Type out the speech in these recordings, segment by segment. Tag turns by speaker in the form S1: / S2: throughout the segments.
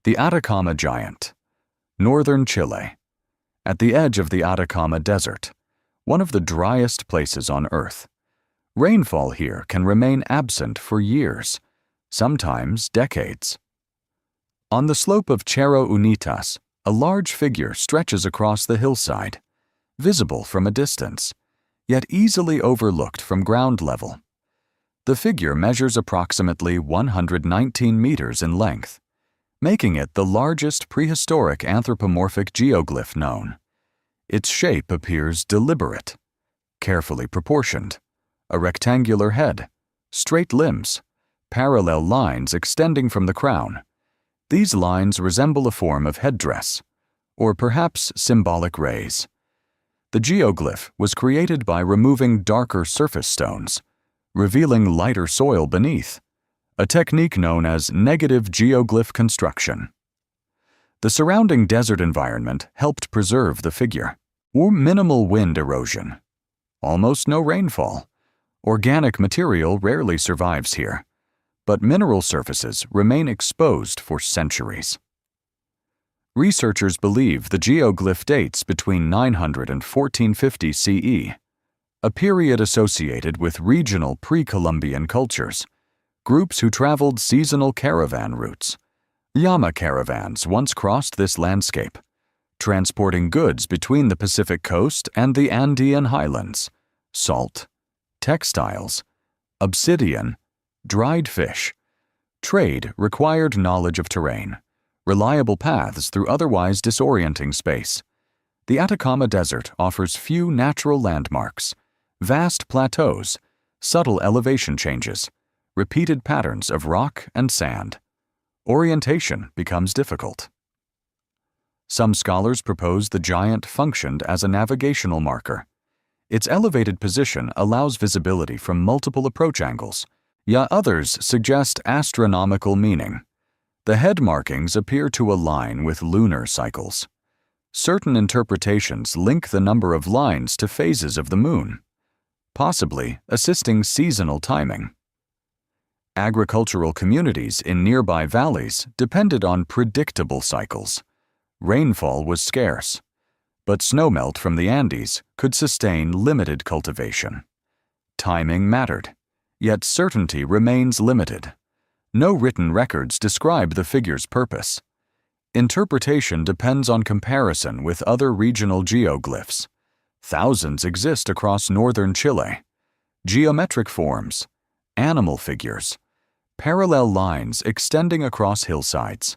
S1: The Atacama Giant, northern Chile. At the edge of the Atacama Desert, one of the driest places on Earth. Rainfall here can remain absent for years, sometimes decades. On the slope of Cerro Unitas, a large figure stretches across the hillside, visible from a distance, yet easily overlooked from ground level. The figure measures approximately 119 meters in length, making it the largest prehistoric anthropomorphic geoglyph known. Its shape appears deliberate, carefully proportioned, a rectangular head, straight limbs, parallel lines extending from the crown. These lines resemble a form of headdress, or perhaps symbolic rays. The geoglyph was created by removing darker surface stones, revealing lighter soil beneath, a technique known as negative geoglyph construction. The surrounding desert environment helped preserve the figure. Minimal wind erosion, almost no rainfall. Organic material rarely survives here, but mineral surfaces remain exposed for centuries. Researchers believe the geoglyph dates between 900 and 1450 CE, a period associated with regional pre-Columbian cultures, groups who traveled seasonal caravan routes. Llama caravans once crossed this landscape, transporting goods between the Pacific coast and the Andean highlands, salt, textiles, obsidian, dried fish. Trade required knowledge of terrain, reliable paths through otherwise disorienting space. The Atacama Desert offers few natural landmarks, vast plateaus, subtle elevation changes, repeated patterns of rock and sand. Orientation becomes difficult. Some scholars propose the giant functioned as a navigational marker. Its elevated position allows visibility from multiple approach angles, yet others suggest astronomical meaning. The head markings appear to align with lunar cycles. Certain interpretations link the number of lines to phases of the moon, possibly assisting seasonal timing. Agricultural communities in nearby valleys depended on predictable cycles. Rainfall was scarce, but snowmelt from the Andes could sustain limited cultivation. Timing mattered, yet certainty remains limited. No written records describe the figure's purpose. Interpretation depends on comparison with other regional geoglyphs. Thousands exist across northern Chile. Geometric forms, animal figures, parallel lines extending across hillsides.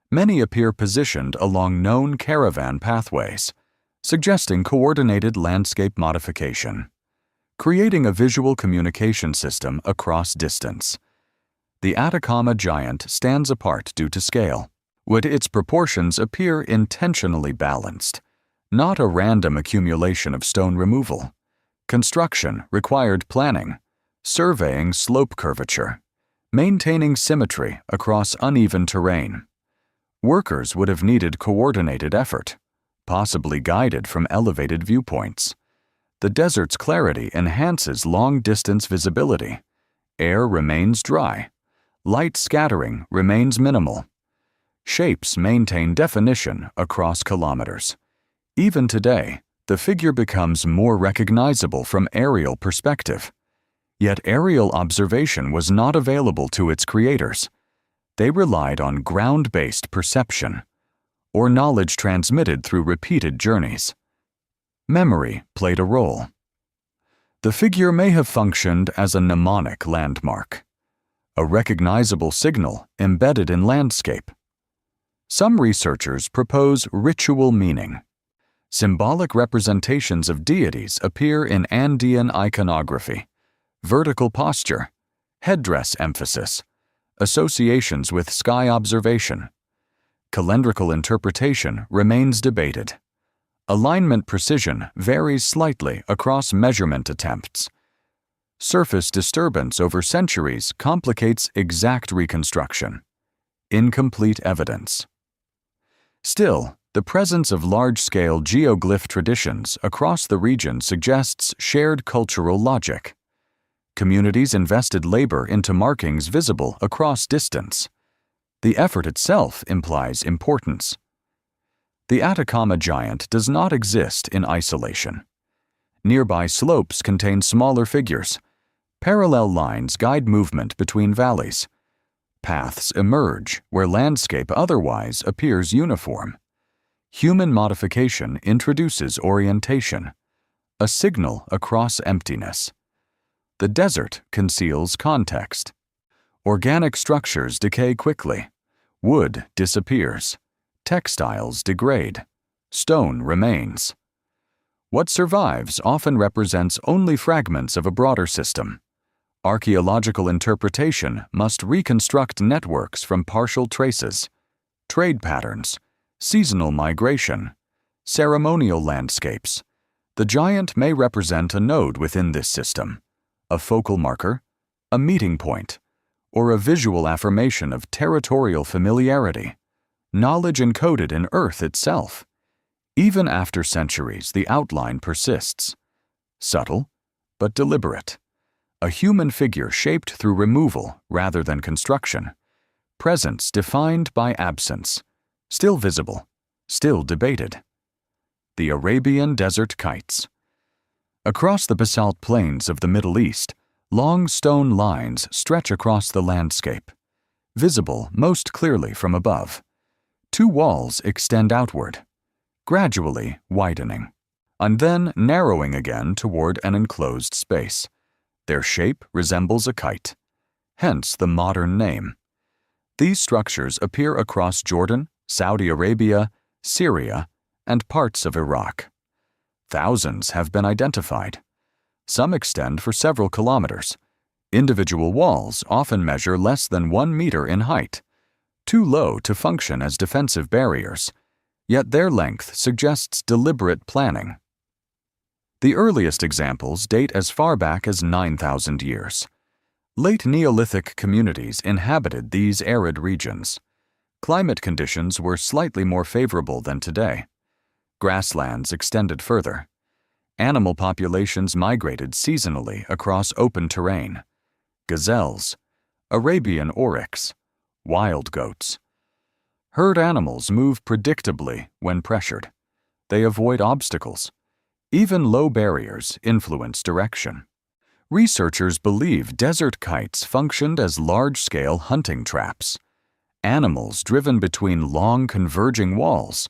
S1: Many appear positioned along known caravan pathways, suggesting coordinated landscape modification, creating a visual communication system across distance. The Atacama Giant stands apart due to scale. Would its proportions appear intentionally balanced, not a random accumulation of stone removal. Construction required planning, surveying slope curvature, maintaining symmetry across uneven terrain. Workers would have needed coordinated effort, possibly guided from elevated viewpoints. The desert's clarity enhances long-distance visibility. Air remains dry. Light scattering remains minimal. Shapes maintain definition across kilometers. Even today, the figure becomes more recognizable from aerial perspective. Yet aerial observation was not available to its creators. They relied on ground-based perception, or knowledge transmitted through repeated journeys. Memory played a role. The figure may have functioned as a mnemonic landmark, a recognizable signal embedded in landscape. Some researchers propose ritual meaning. Symbolic representations of deities appear in Andean iconography, vertical posture, headdress emphasis, associations with sky observation. Calendrical interpretation remains debated. Alignment precision varies slightly across measurement attempts. Surface disturbance over centuries complicates exact reconstruction. Incomplete evidence. Still, the presence of large-scale geoglyph traditions across the region suggests shared cultural logic. Communities invested labor into markings visible across distance. The effort itself implies importance. The Atacama giant does not exist in isolation. Nearby slopes contain smaller figures. Parallel lines guide movement between valleys. Paths emerge where landscape otherwise appears uniform. Human modification introduces orientation, a signal across emptiness. The desert conceals context. Organic structures decay quickly. Wood disappears. Textiles degrade. Stone remains. What survives often represents only fragments of a broader system. Archaeological interpretation must reconstruct networks from partial traces, trade patterns, seasonal migration, ceremonial landscapes. The giant may represent a node within this system, a focal marker, a meeting point, or a visual affirmation of territorial familiarity, knowledge encoded in Earth itself. Even after centuries, the outline persists. Subtle, but deliberate. A human figure shaped through removal rather than construction. Presence defined by absence. Still visible, still debated. The Arabian Desert Kites. Across the basalt plains of the Middle East, long stone lines stretch across the landscape, visible most clearly from above. Two walls extend outward, gradually widening, and then narrowing again toward an enclosed space. Their shape resembles a kite, hence the modern name. These structures appear across Jordan, Saudi Arabia, Syria, and parts of Iraq. Thousands have been identified. Some extend for several kilometers. Individual walls often measure less than 1 meter in height, too low to function as defensive barriers, yet their length suggests deliberate planning. The earliest examples date as far back as 9,000 years. Late Neolithic communities inhabited these arid regions. Climate conditions were slightly more favorable than today. Grasslands extended further. Animal populations migrated seasonally across open terrain. Gazelles, Arabian oryx, wild goats. Herd animals move predictably when pressured. They avoid obstacles. Even low barriers influence direction. Researchers believe desert kites functioned as large-scale hunting traps. Animals driven between long converging walls,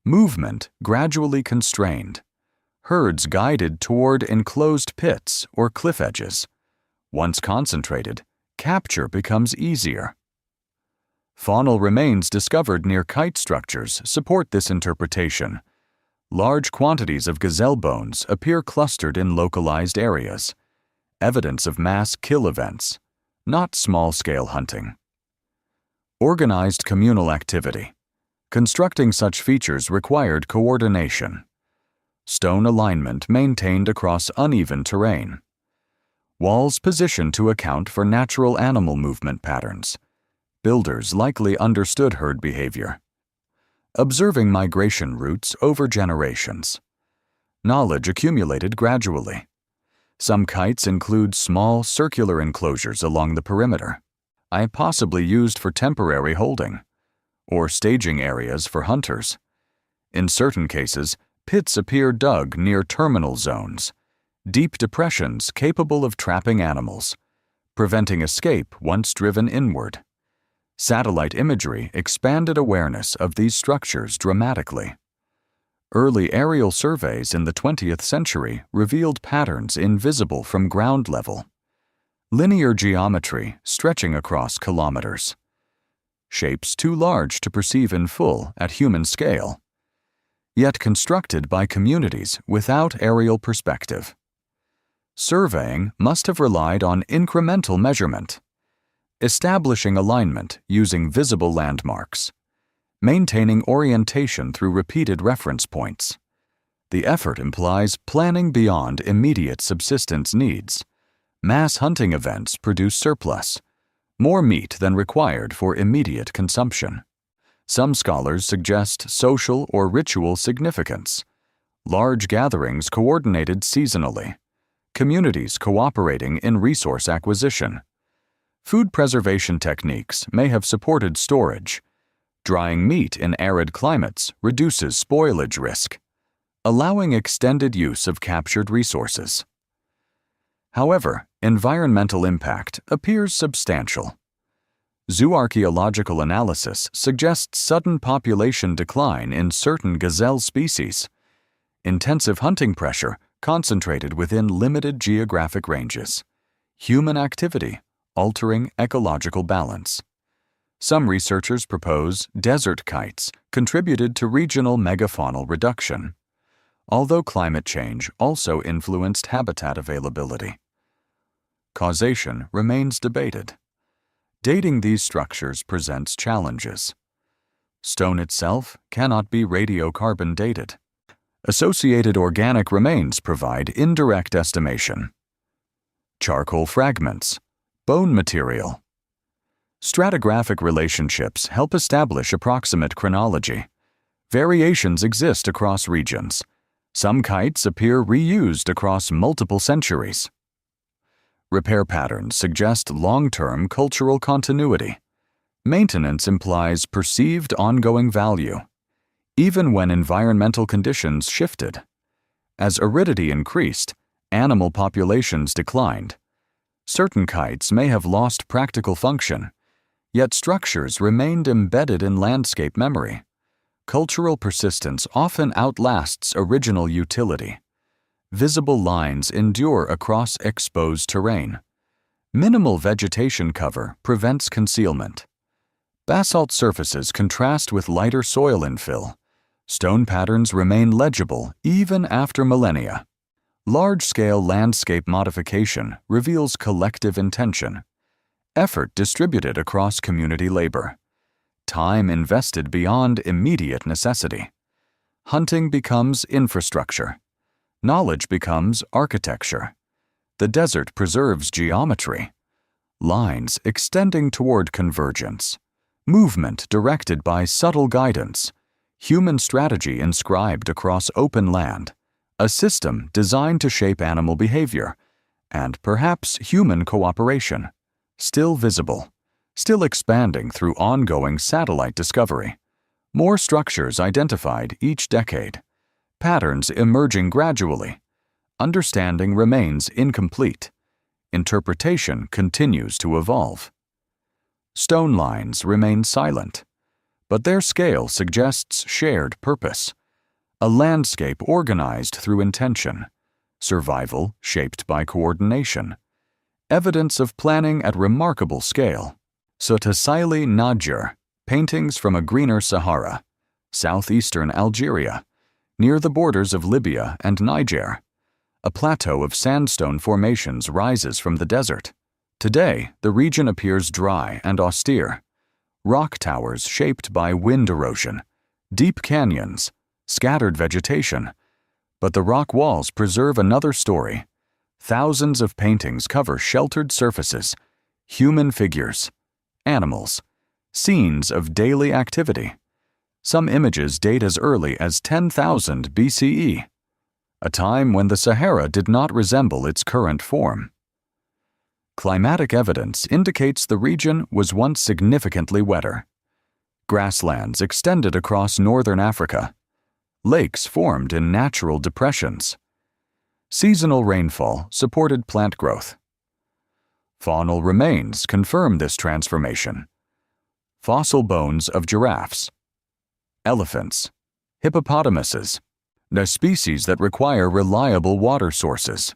S1: movement gradually constrained, herds guided toward enclosed pits or cliff edges. Once concentrated, capture becomes easier. Faunal remains discovered near kite structures support this interpretation. Large quantities of gazelle bones appear clustered in localized areas, evidence of mass kill events, not small-scale hunting. Organized communal activity. Constructing such features required coordination. Stone alignment maintained across uneven terrain. Walls positioned to account for natural animal movement patterns. Builders likely understood herd behavior. Observing migration routes over generations. Knowledge accumulated gradually. Some kites include small circular enclosures along the perimeter, possibly used for temporary holding, or staging areas for hunters. In certain cases, pits appear dug near terminal zones, deep depressions capable of trapping animals, preventing escape once driven inward. Satellite imagery expanded awareness of these structures dramatically. Early aerial surveys in the 20th century revealed patterns invisible from ground level. Linear geometry stretching across kilometers. Shapes too large to perceive in full at human scale, yet constructed by communities without aerial perspective. Surveying must have relied on incremental measurement, establishing alignment using visible landmarks, maintaining orientation through repeated reference points. The effort implies planning beyond immediate subsistence needs. Mass hunting events produce surplus, more meat than required for immediate consumption. Some scholars suggest social or ritual significance. Large gatherings coordinated seasonally, communities cooperating in resource acquisition. Food preservation techniques may have supported storage. Drying meat in arid climates reduces spoilage risk, allowing extended use of captured resources. However, environmental impact appears substantial. Zooarchaeological analysis suggests sudden population decline in certain gazelle species. Intensive hunting pressure concentrated within limited geographic ranges. Human activity altering ecological balance. Some researchers propose desert kites contributed to regional megafaunal reduction, although climate change also influenced habitat availability. Causation remains debated. Dating these structures presents challenges. Stone itself cannot be radiocarbon dated. Associated organic remains provide indirect estimation. Charcoal fragments, bone material. Stratigraphic relationships help establish approximate chronology. Variations exist across regions. Some kites appear reused across multiple centuries. Repair patterns suggest long-term cultural continuity. Maintenance implies perceived ongoing value, even when environmental conditions shifted. As aridity increased, animal populations declined. Certain kites may have lost practical function, yet structures remained embedded in landscape memory. Cultural persistence often outlasts original utility. Visible lines endure across exposed terrain. Minimal vegetation cover prevents concealment. Basalt surfaces contrast with lighter soil infill. Stone patterns remain legible even after millennia. Large-scale landscape modification reveals collective intention. Effort distributed across community labor. Time invested beyond immediate necessity. Hunting becomes infrastructure. Knowledge becomes architecture. The desert preserves geometry. Lines extending toward convergence. Movement directed by subtle guidance. Human strategy inscribed across open land. A system designed to shape animal behavior, and perhaps human cooperation. Still visible. Still expanding through ongoing satellite discovery. More structures identified each decade. Patterns emerging gradually. Understanding remains incomplete. Interpretation continues to evolve. Stone lines remain silent, but their scale suggests shared purpose. A landscape organized through intention. Survival shaped by coordination. Evidence of planning at remarkable scale. Sotasaili Nadjer, paintings from a greener Sahara, southeastern Algeria, near the borders of Libya and Niger. A plateau of sandstone formations rises from the desert. Today, the region appears dry and austere. Rock towers shaped by wind erosion, deep canyons, scattered vegetation. But the rock walls preserve another story. Thousands of paintings cover sheltered surfaces, human figures, animals, scenes of daily activity. Some images date as early as 10,000 BCE, a time when the Sahara did not resemble its current form. Climatic evidence indicates the region was once significantly wetter. Grasslands extended across northern Africa. Lakes formed in natural depressions. Seasonal rainfall supported plant growth. Faunal remains confirm this transformation. Fossil bones of giraffes, elephants, hippopotamuses, the species that require reliable water sources.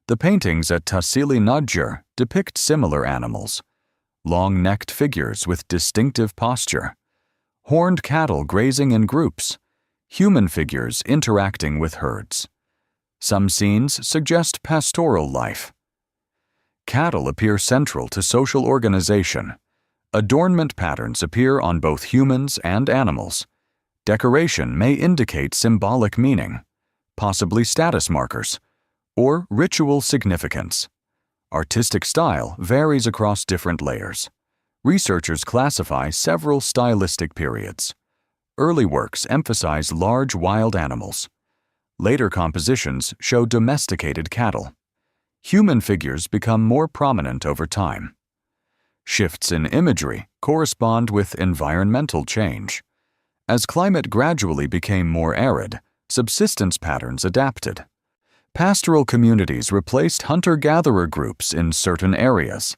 S1: The paintings at Tassili Nadjer depict similar animals, long-necked figures with distinctive posture, horned cattle grazing in groups, human figures interacting with herds. Some scenes suggest pastoral life. Cattle appear central to social organization. Adornment patterns appear on both humans and animals. Decoration may indicate symbolic meaning, possibly status markers, or ritual significance. Artistic style varies across different layers. Researchers classify several stylistic periods. Early works emphasize large wild animals. Later compositions show domesticated cattle. Human figures become more prominent over time. Shifts in imagery correspond with environmental change. As climate gradually became more arid, subsistence patterns adapted. Pastoral communities replaced hunter-gatherer groups in certain areas.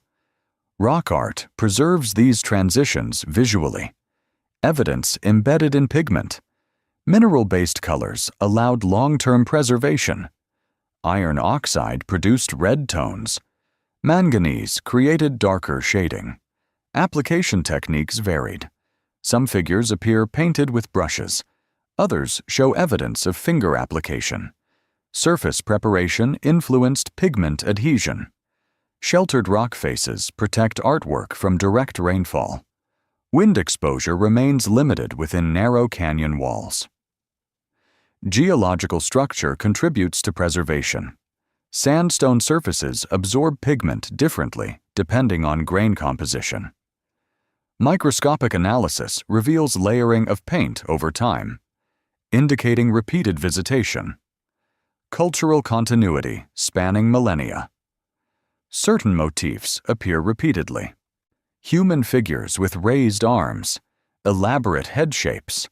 S1: Rock art preserves these transitions visually. Evidence embedded in pigment. Mineral-based colors allowed long-term preservation. Iron oxide produced red tones. Manganese created darker shading. Application techniques varied. Some figures appear painted with brushes. Others show evidence of finger application. Surface preparation influenced pigment adhesion. Sheltered rock faces protect artwork from direct rainfall. Wind exposure remains limited within narrow canyon walls. Geological structure contributes to preservation. Sandstone surfaces absorb pigment differently depending on grain composition. Microscopic analysis reveals layering of paint over time, indicating repeated visitation. Cultural continuity spanning millennia. Certain motifs appear repeatedly. Human figures with raised arms, elaborate head shapes,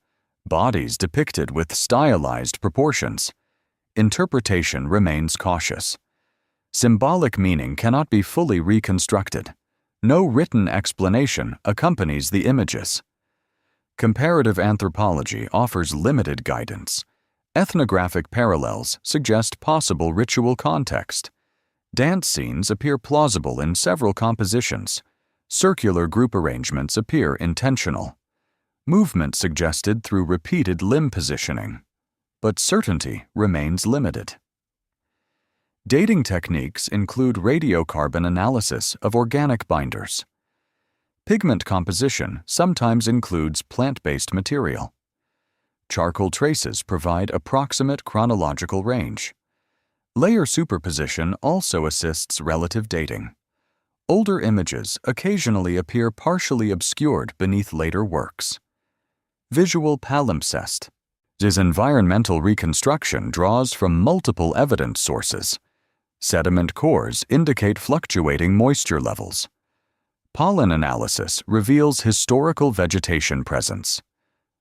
S1: bodies depicted with stylized proportions. Interpretation remains cautious. Symbolic meaning cannot be fully reconstructed. No written explanation accompanies the images. Comparative anthropology offers limited guidance. Ethnographic parallels suggest possible ritual context. Dance scenes appear plausible in several compositions. Circular group arrangements appear intentional. Movement suggested through repeated limb positioning. But certainty remains limited. Dating techniques include radiocarbon analysis of organic binders. Pigment composition sometimes includes plant-based material. Charcoal traces provide approximate chronological range. Layer superposition also assists relative dating. Older images occasionally appear partially obscured beneath later works. Visual palimpsest. This environmental reconstruction draws from multiple evidence sources. Sediment cores indicate fluctuating moisture levels. Pollen analysis reveals historical vegetation presence.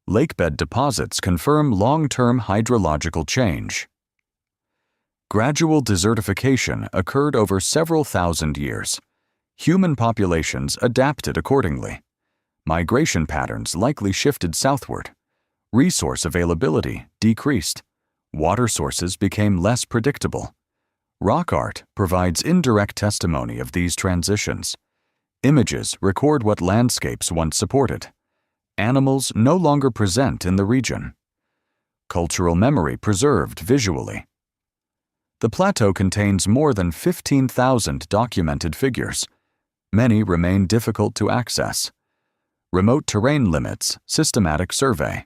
S1: Lakebed deposits confirm long-term hydrological change. Gradual desertification occurred over several thousand years. Human populations adapted accordingly. Migration patterns likely shifted southward. Resource availability decreased. Water sources became less predictable. Rock art provides indirect testimony of these transitions. Images record what landscapes once supported. Animals no longer present in the region. Cultural memory preserved visually. The plateau contains more than 15,000 documented figures. Many remain difficult to access. Remote terrain limits systematic survey.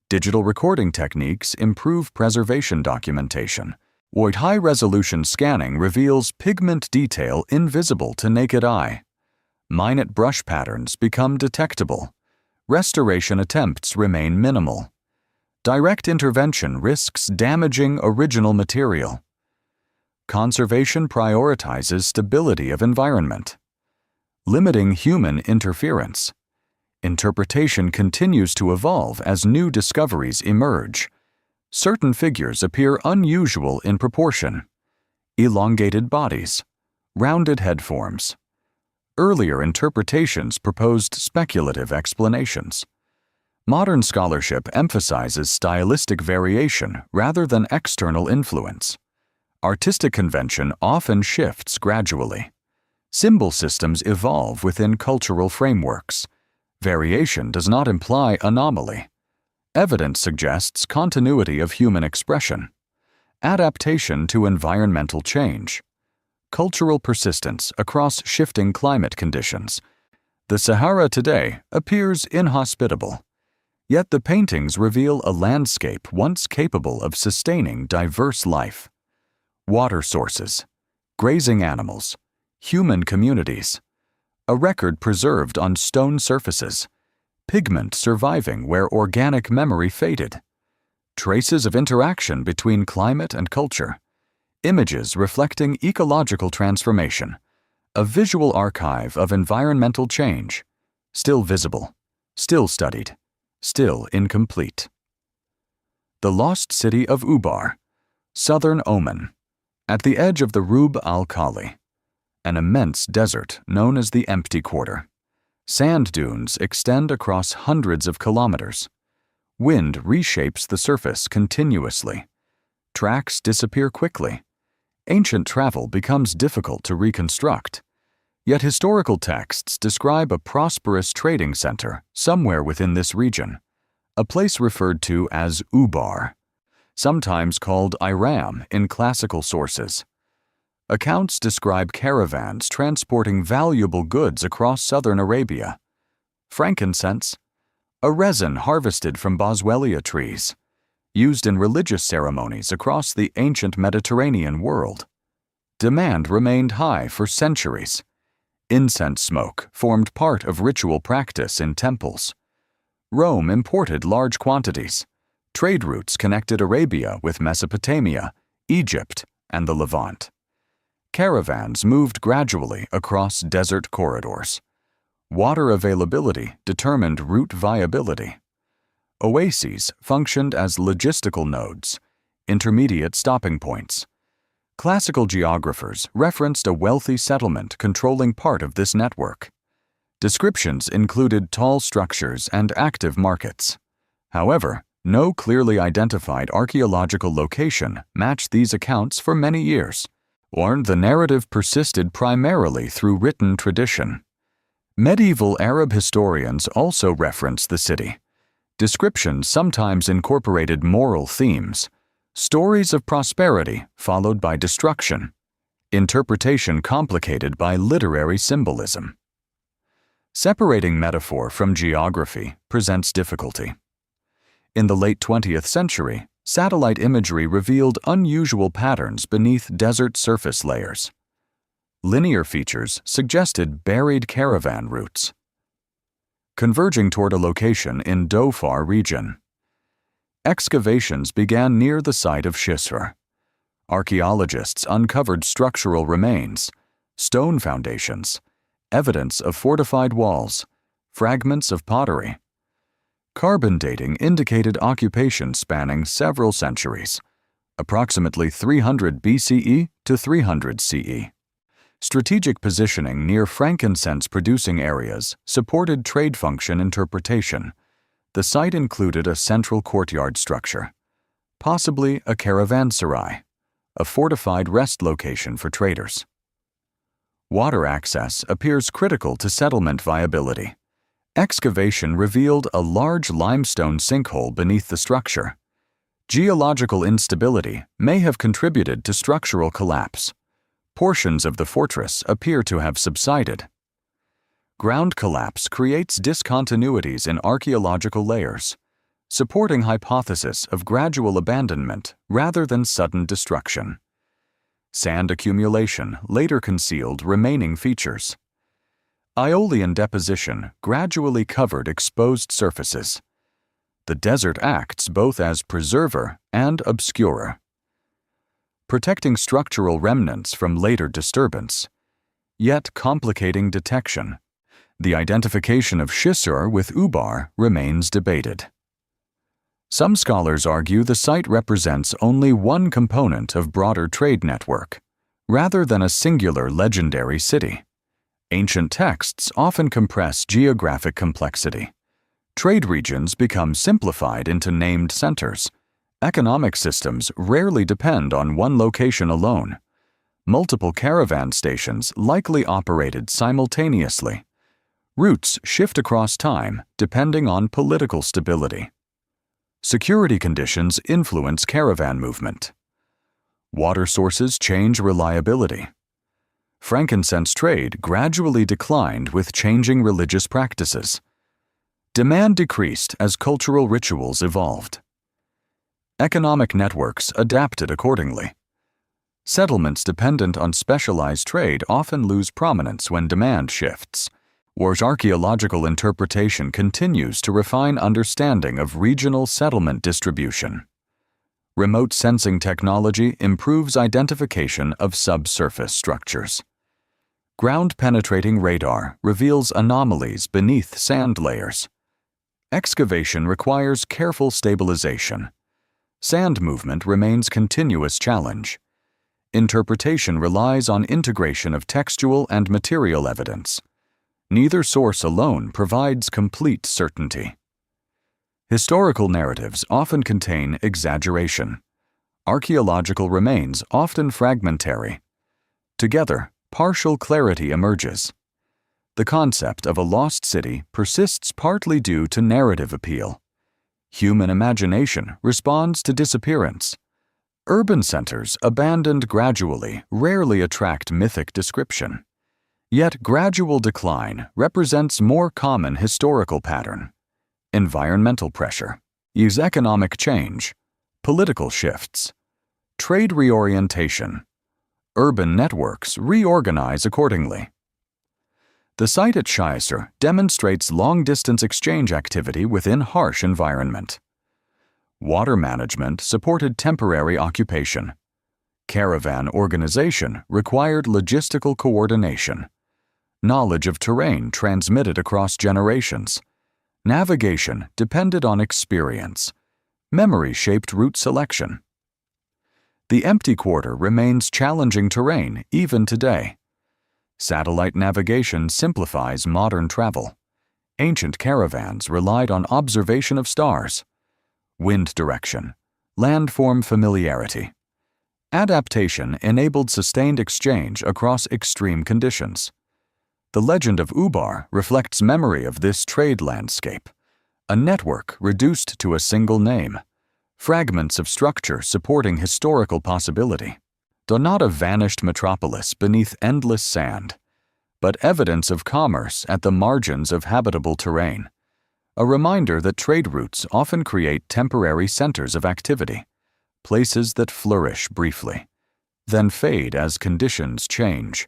S1: Digital recording techniques improve preservation documentation. White high-resolution scanning reveals pigment detail invisible to naked eye. Minute brush patterns become detectable. Restoration attempts remain minimal. Direct intervention risks damaging original material. Conservation prioritizes stability of environment. Limiting human interference. Interpretation continues to evolve as new discoveries emerge. Certain figures appear unusual in proportion. Elongated bodies. Rounded head forms. Earlier interpretations proposed speculative explanations. Modern scholarship emphasizes stylistic variation rather than external influence. Artistic convention often shifts gradually. Symbol systems evolve within cultural frameworks. Variation does not imply anomaly. Evidence suggests continuity of human expression. Adaptation to environmental change. Cultural persistence across shifting climate conditions. The Sahara today appears inhospitable. Yet the paintings reveal a landscape once capable of sustaining diverse life. Water sources, grazing animals, human communities. A record preserved on stone surfaces. Pigment surviving where organic memory faded. Traces of interaction between climate and culture. Images reflecting ecological transformation. a visual archive of environmental change, still visible, still studied, still incomplete. The Lost City of Ubar, southern Oman, at the edge of the Rub al Khali, an immense desert known as the Empty Quarter. Sand dunes extend across hundreds of kilometers. Wind reshapes the surface continuously. Tracks disappear quickly. Ancient travel becomes difficult to reconstruct. Yet historical texts describe a prosperous trading center somewhere within this region, a place referred to as Ubar, sometimes called Iram in classical sources. Accounts describe caravans transporting valuable goods across southern Arabia. Frankincense, a resin harvested from boswellia trees, used in religious ceremonies across the ancient Mediterranean world. Demand remained high for centuries. Incense smoke formed part of ritual practice in temples. Rome imported large quantities. Trade routes connected Arabia with Mesopotamia, Egypt, and the Levant. Caravans moved gradually across desert corridors. Water availability determined route viability. Oases functioned as logistical nodes, intermediate stopping points. Classical geographers referenced a wealthy settlement controlling part of this network. Descriptions included tall structures and active markets. However, no clearly identified archaeological location matched these accounts for many years, or the narrative persisted primarily through written tradition. Medieval Arab historians also referenced the city. Descriptions sometimes incorporated moral themes, stories of prosperity followed by destruction, interpretation complicated by literary symbolism. Separating metaphor from geography presents difficulty. In the late 20th century, satellite imagery revealed unusual patterns beneath desert surface layers. Linear features suggested buried caravan routes, converging toward a location in Dhofar region. Excavations began near the site of Shisr. Archaeologists uncovered structural remains, stone foundations, evidence of fortified walls, fragments of pottery. Carbon dating indicated occupation spanning several centuries, approximately 300 BCE to 300 CE. Strategic positioning near frankincense-producing areas supported trade function interpretation. The site included a central courtyard structure, possibly a caravanserai, a fortified rest location for traders. Water access appears critical to settlement viability. Excavation revealed a large limestone sinkhole beneath the structure. Geological instability may have contributed to structural collapse. Portions of the fortress appear to have subsided. Ground collapse creates discontinuities in archaeological layers, supporting hypothesis of gradual abandonment rather than sudden destruction. Sand accumulation later concealed remaining features. Aeolian deposition gradually covered exposed surfaces. The desert acts both as preserver and obscurer, protecting structural remnants from later disturbance, yet complicating detection. The identification of Shisr with Ubar remains debated. Some scholars argue the site represents only one component of broader trade network, rather than a singular legendary city. Ancient texts often compress geographic complexity. Trade regions become simplified into named centers. Economic systems rarely depend on one location alone. Multiple caravan stations likely operated simultaneously. Routes shift across time depending on political stability. Security conditions influence caravan movement. Water sources change reliability. Frankincense trade gradually declined with changing religious practices. Demand decreased as cultural rituals evolved. Economic networks adapted accordingly. Settlements dependent on specialized trade often lose prominence when demand shifts, whereas archaeological interpretation continues to refine understanding of regional settlement distribution. Remote sensing technology improves identification of subsurface structures. Ground-penetrating radar reveals anomalies beneath sand layers. Excavation requires careful stabilization. Sand movement remains continuous challenge. Interpretation relies on integration of textual and material evidence. Neither source alone provides complete certainty. Historical narratives often contain exaggeration. Archaeological remains often fragmentary. Together, partial clarity emerges. The concept of a lost city persists partly due to narrative appeal. Human imagination responds to disappearance. Urban centers, abandoned gradually, rarely attract mythic description. Yet gradual decline represents more common historical pattern. Environmental pressure, economic change, political shifts, trade reorientation. Urban networks reorganize accordingly. The site at Schaeser demonstrates long-distance exchange activity within harsh environment. Water management supported temporary occupation. Caravan organization required logistical coordination. Knowledge of terrain transmitted across generations. Navigation depended on experience. Memory shaped route selection. The empty quarter remains challenging terrain even today. Satellite navigation simplifies modern travel. Ancient caravans relied on observation of stars. Wind direction, landform familiarity. Adaptation enabled sustained exchange across extreme conditions. The legend of Ubar reflects memory of this trade landscape, a network reduced to a single name. Fragments of structure supporting historical possibility. Though not a vanished metropolis beneath endless sand, but evidence of commerce at the margins of habitable terrain. A reminder that trade routes often create temporary centers of activity, places that flourish briefly, then fade as conditions change,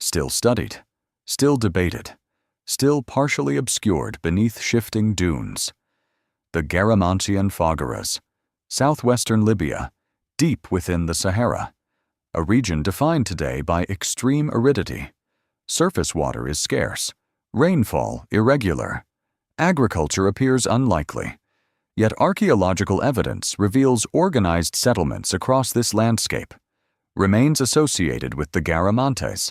S1: still studied, still debated, still partially obscured beneath shifting dunes. The Garamantian Fogaras, southwestern Libya, deep within the Sahara, a region defined today by extreme aridity. Surface water is scarce, rainfall irregular, agriculture appears unlikely, yet archaeological evidence reveals organized settlements across this landscape, remains associated with the Garamantes,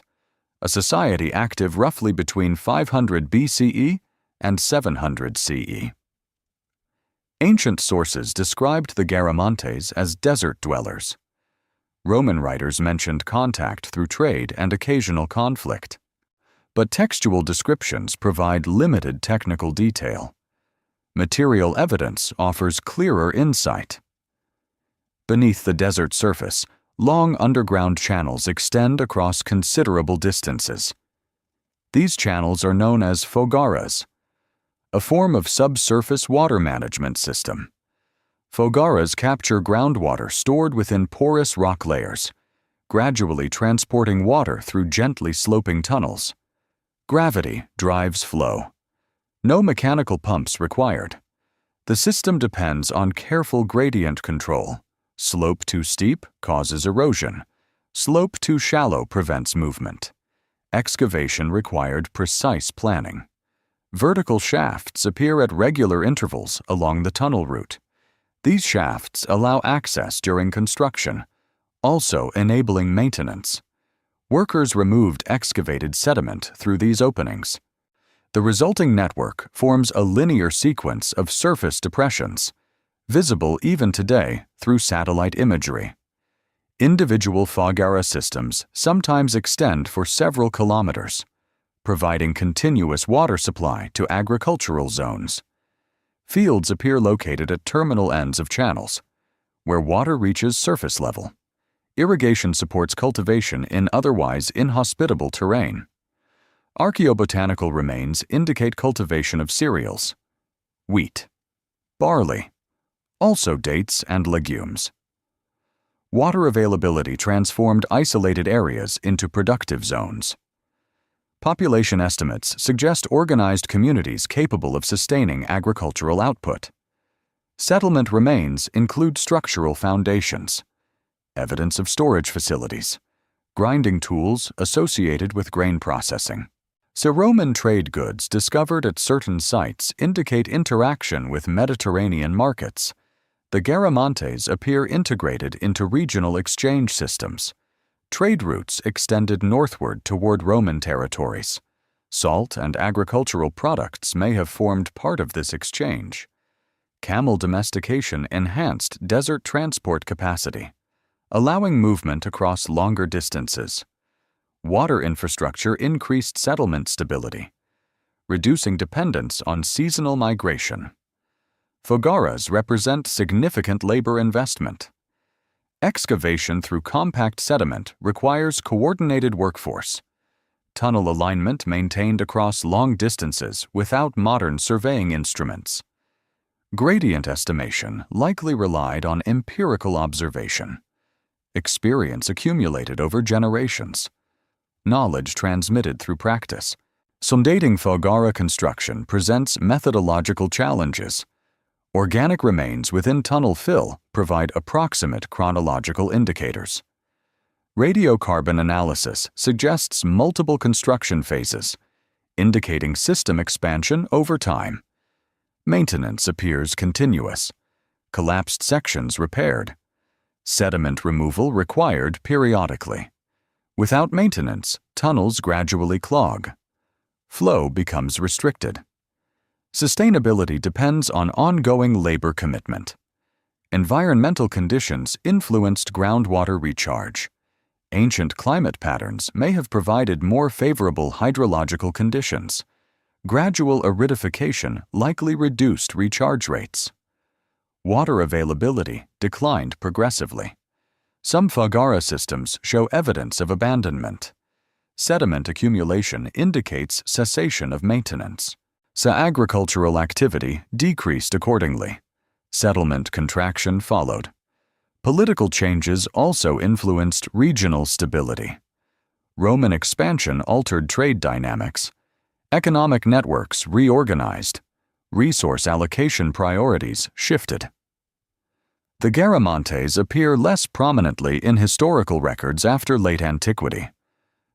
S1: a society active roughly between 500 BCE and 700 CE. Ancient sources described the Garamantes as desert dwellers. Roman writers mentioned contact through trade and occasional conflict. But textual descriptions provide limited technical detail. Material evidence offers clearer insight. Beneath the desert surface, long underground channels extend across considerable distances. These channels are known as fogaras, a form of subsurface water management system. Fogaras capture groundwater stored within porous rock layers, gradually transporting water through gently sloping tunnels. Gravity drives flow. No mechanical pumps required. The system depends on careful gradient control. Slope too steep causes erosion. Slope too shallow prevents movement. Excavation required precise planning. Vertical shafts appear at regular intervals along the tunnel route. These shafts allow access during construction, also enabling maintenance. Workers removed excavated sediment through these openings. The resulting network forms a linear sequence of surface depressions, visible even today through satellite imagery. Individual fogara systems sometimes extend for several kilometers, providing continuous water supply to agricultural zones. Fields appear located at terminal ends of channels, where water reaches surface level. Irrigation supports cultivation in otherwise inhospitable terrain. Archaeobotanical remains indicate cultivation of cereals, wheat, barley, also dates and legumes. Water availability transformed isolated areas into productive zones. Population estimates suggest organized communities capable of sustaining agricultural output. Settlement remains include structural foundations, evidence of storage facilities, grinding tools associated with grain processing. So Roman trade goods discovered at certain sites indicate interaction with Mediterranean markets. The Garamantes appear integrated into regional exchange systems. Trade routes extended northward toward Roman territories. Salt and agricultural products may have formed part of this exchange. Camel domestication enhanced desert transport capacity, allowing movement across longer distances. Water infrastructure increased settlement stability, reducing dependence on seasonal migration. Fogaras represent significant labor investment. Excavation through compact sediment requires coordinated workforce. Tunnel alignment maintained across long distances without modern surveying instruments. Gradient estimation likely relied on empirical observation. Experience accumulated over generations. Knowledge transmitted through practice. Dating Fogara construction presents methodological challenges. Organic remains within tunnel fill provide approximate chronological indicators. Radiocarbon analysis suggests multiple construction phases, indicating system expansion over time. Maintenance appears continuous. Collapsed sections repaired. Sediment removal required periodically. Without maintenance, tunnels gradually clog. Flow becomes restricted. Sustainability depends on ongoing labor commitment. Environmental conditions influenced groundwater recharge. Ancient climate patterns may have provided more favorable hydrological conditions. Gradual aridification likely reduced recharge rates. Water availability declined progressively. Some Fogara systems show evidence of abandonment. Sediment accumulation indicates cessation of maintenance. Agricultural activity decreased accordingly. Settlement contraction followed. Political changes also influenced regional stability. Roman expansion altered trade dynamics. Economic networks reorganized. Resource allocation priorities shifted. The Garamantes appear less prominently in historical records after late antiquity.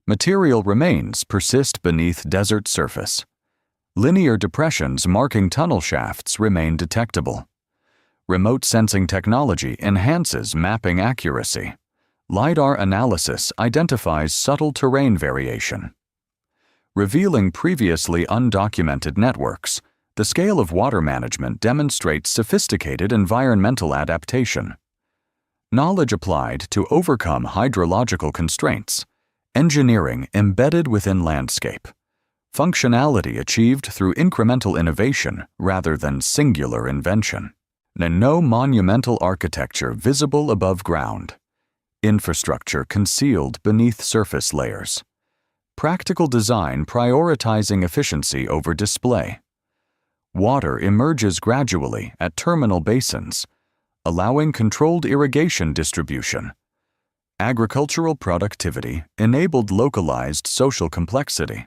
S1: Material remains persist beneath desert surface. Linear depressions marking tunnel shafts remain detectable. Remote sensing technology enhances mapping accuracy. LiDAR analysis identifies subtle terrain variation. Revealing previously undocumented networks, the scale of water management demonstrates sophisticated environmental adaptation. Knowledge applied to overcome hydrological constraints. Engineering embedded within landscape. Functionality achieved through incremental innovation rather than singular invention. No monumental architecture visible above ground. Infrastructure concealed beneath surface layers. Practical design prioritizing efficiency over display. Water emerges gradually at terminal basins, allowing controlled irrigation distribution. Agricultural productivity enabled localized social complexity.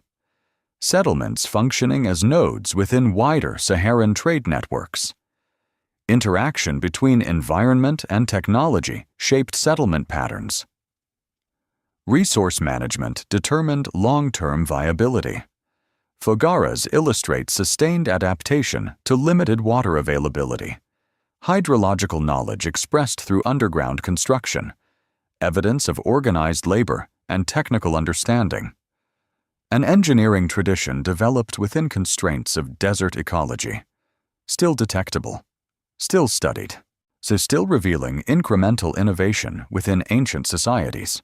S1: Settlements functioning as nodes within wider Saharan trade networks. Interaction between environment and technology shaped settlement patterns. Resource management determined long-term viability. Fogaras illustrate sustained adaptation to limited water availability. Hydrological knowledge expressed through underground construction. Evidence of organized labor and technical understanding. An engineering tradition developed within constraints of desert ecology. Still detectable. Still studied. Still revealing incremental innovation within ancient societies.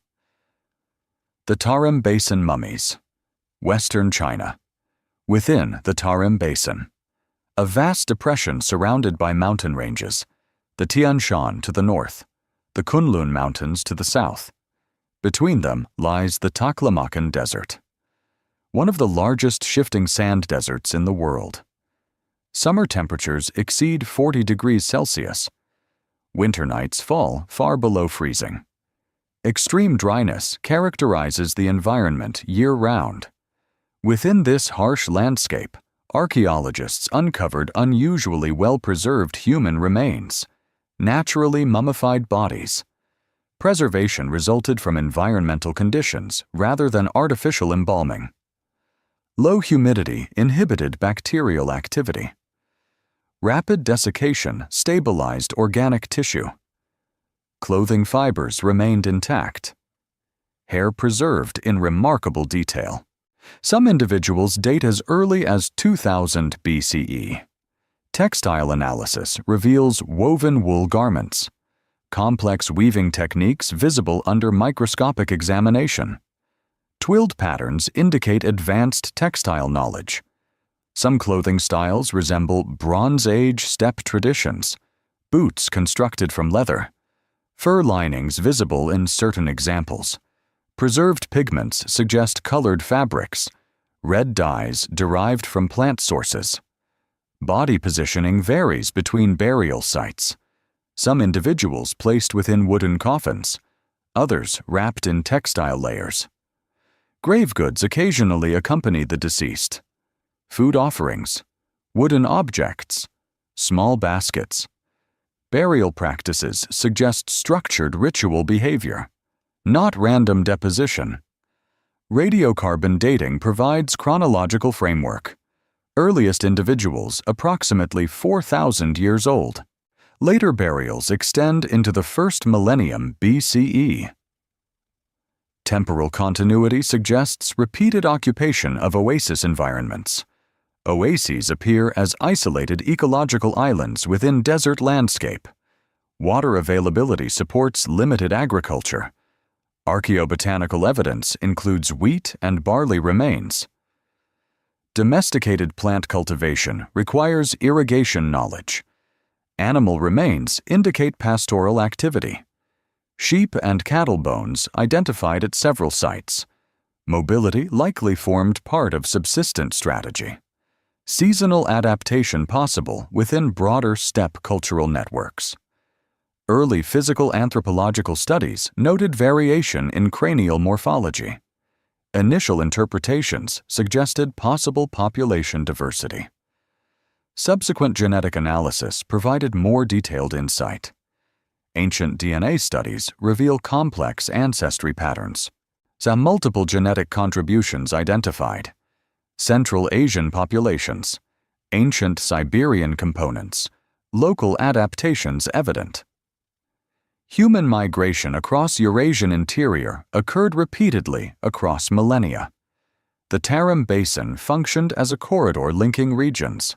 S1: The Tarim Basin mummies. Western China. Within the Tarim Basin. A vast depression surrounded by mountain ranges. The Tian Shan to the north. The Kunlun Mountains to the south. Between them lies the Taklamakan Desert. One of the largest shifting sand deserts in the world. Summer temperatures exceed 40 degrees Celsius. Winter nights fall far below freezing. Extreme dryness characterizes the environment year-round. Within this harsh landscape, archaeologists uncovered unusually well-preserved human remains, naturally mummified bodies. Preservation resulted from environmental conditions rather than artificial embalming. Low humidity inhibited bacterial activity. Rapid desiccation stabilized organic tissue. Clothing fibers remained intact. Hair preserved in remarkable detail. Some individuals date as early as 2000 BCE. Textile analysis reveals woven wool garments. Complex weaving techniques visible under microscopic examination. Twilled patterns indicate advanced textile knowledge. Some clothing styles resemble Bronze Age steppe traditions. Boots constructed from leather. Fur linings visible in certain examples. Preserved pigments suggest colored fabrics. Red dyes derived from plant sources. Body positioning varies between burial sites. Some individuals placed within wooden coffins, others wrapped in textile layers. Grave goods occasionally accompany the deceased. Food offerings, wooden objects, small baskets. Burial practices suggest structured ritual behavior, not random deposition. Radiocarbon dating provides chronological framework. Earliest individuals approximately 4,000 years old. Later burials extend into the first millennium BCE. Temporal continuity suggests repeated occupation of oasis environments. Oases appear as isolated ecological islands within desert landscape. Water availability supports limited agriculture. Archaeobotanical evidence includes wheat and barley remains. Domesticated plant cultivation requires irrigation knowledge. Animal remains indicate pastoral activity. Sheep and cattle bones identified at several sites. Mobility likely formed part of subsistence strategy. Seasonal adaptation possible within broader steppe cultural networks. Early physical anthropological studies noted variation in cranial morphology. Initial interpretations suggested possible population diversity. Subsequent genetic analysis provided more detailed insight. Ancient DNA studies reveal complex ancestry patterns. Some multiple genetic contributions identified. Central Asian populations, ancient Siberian components, local adaptations evident. Human migration across Eurasian interior occurred repeatedly across millennia. The Tarim Basin functioned as a corridor linking regions.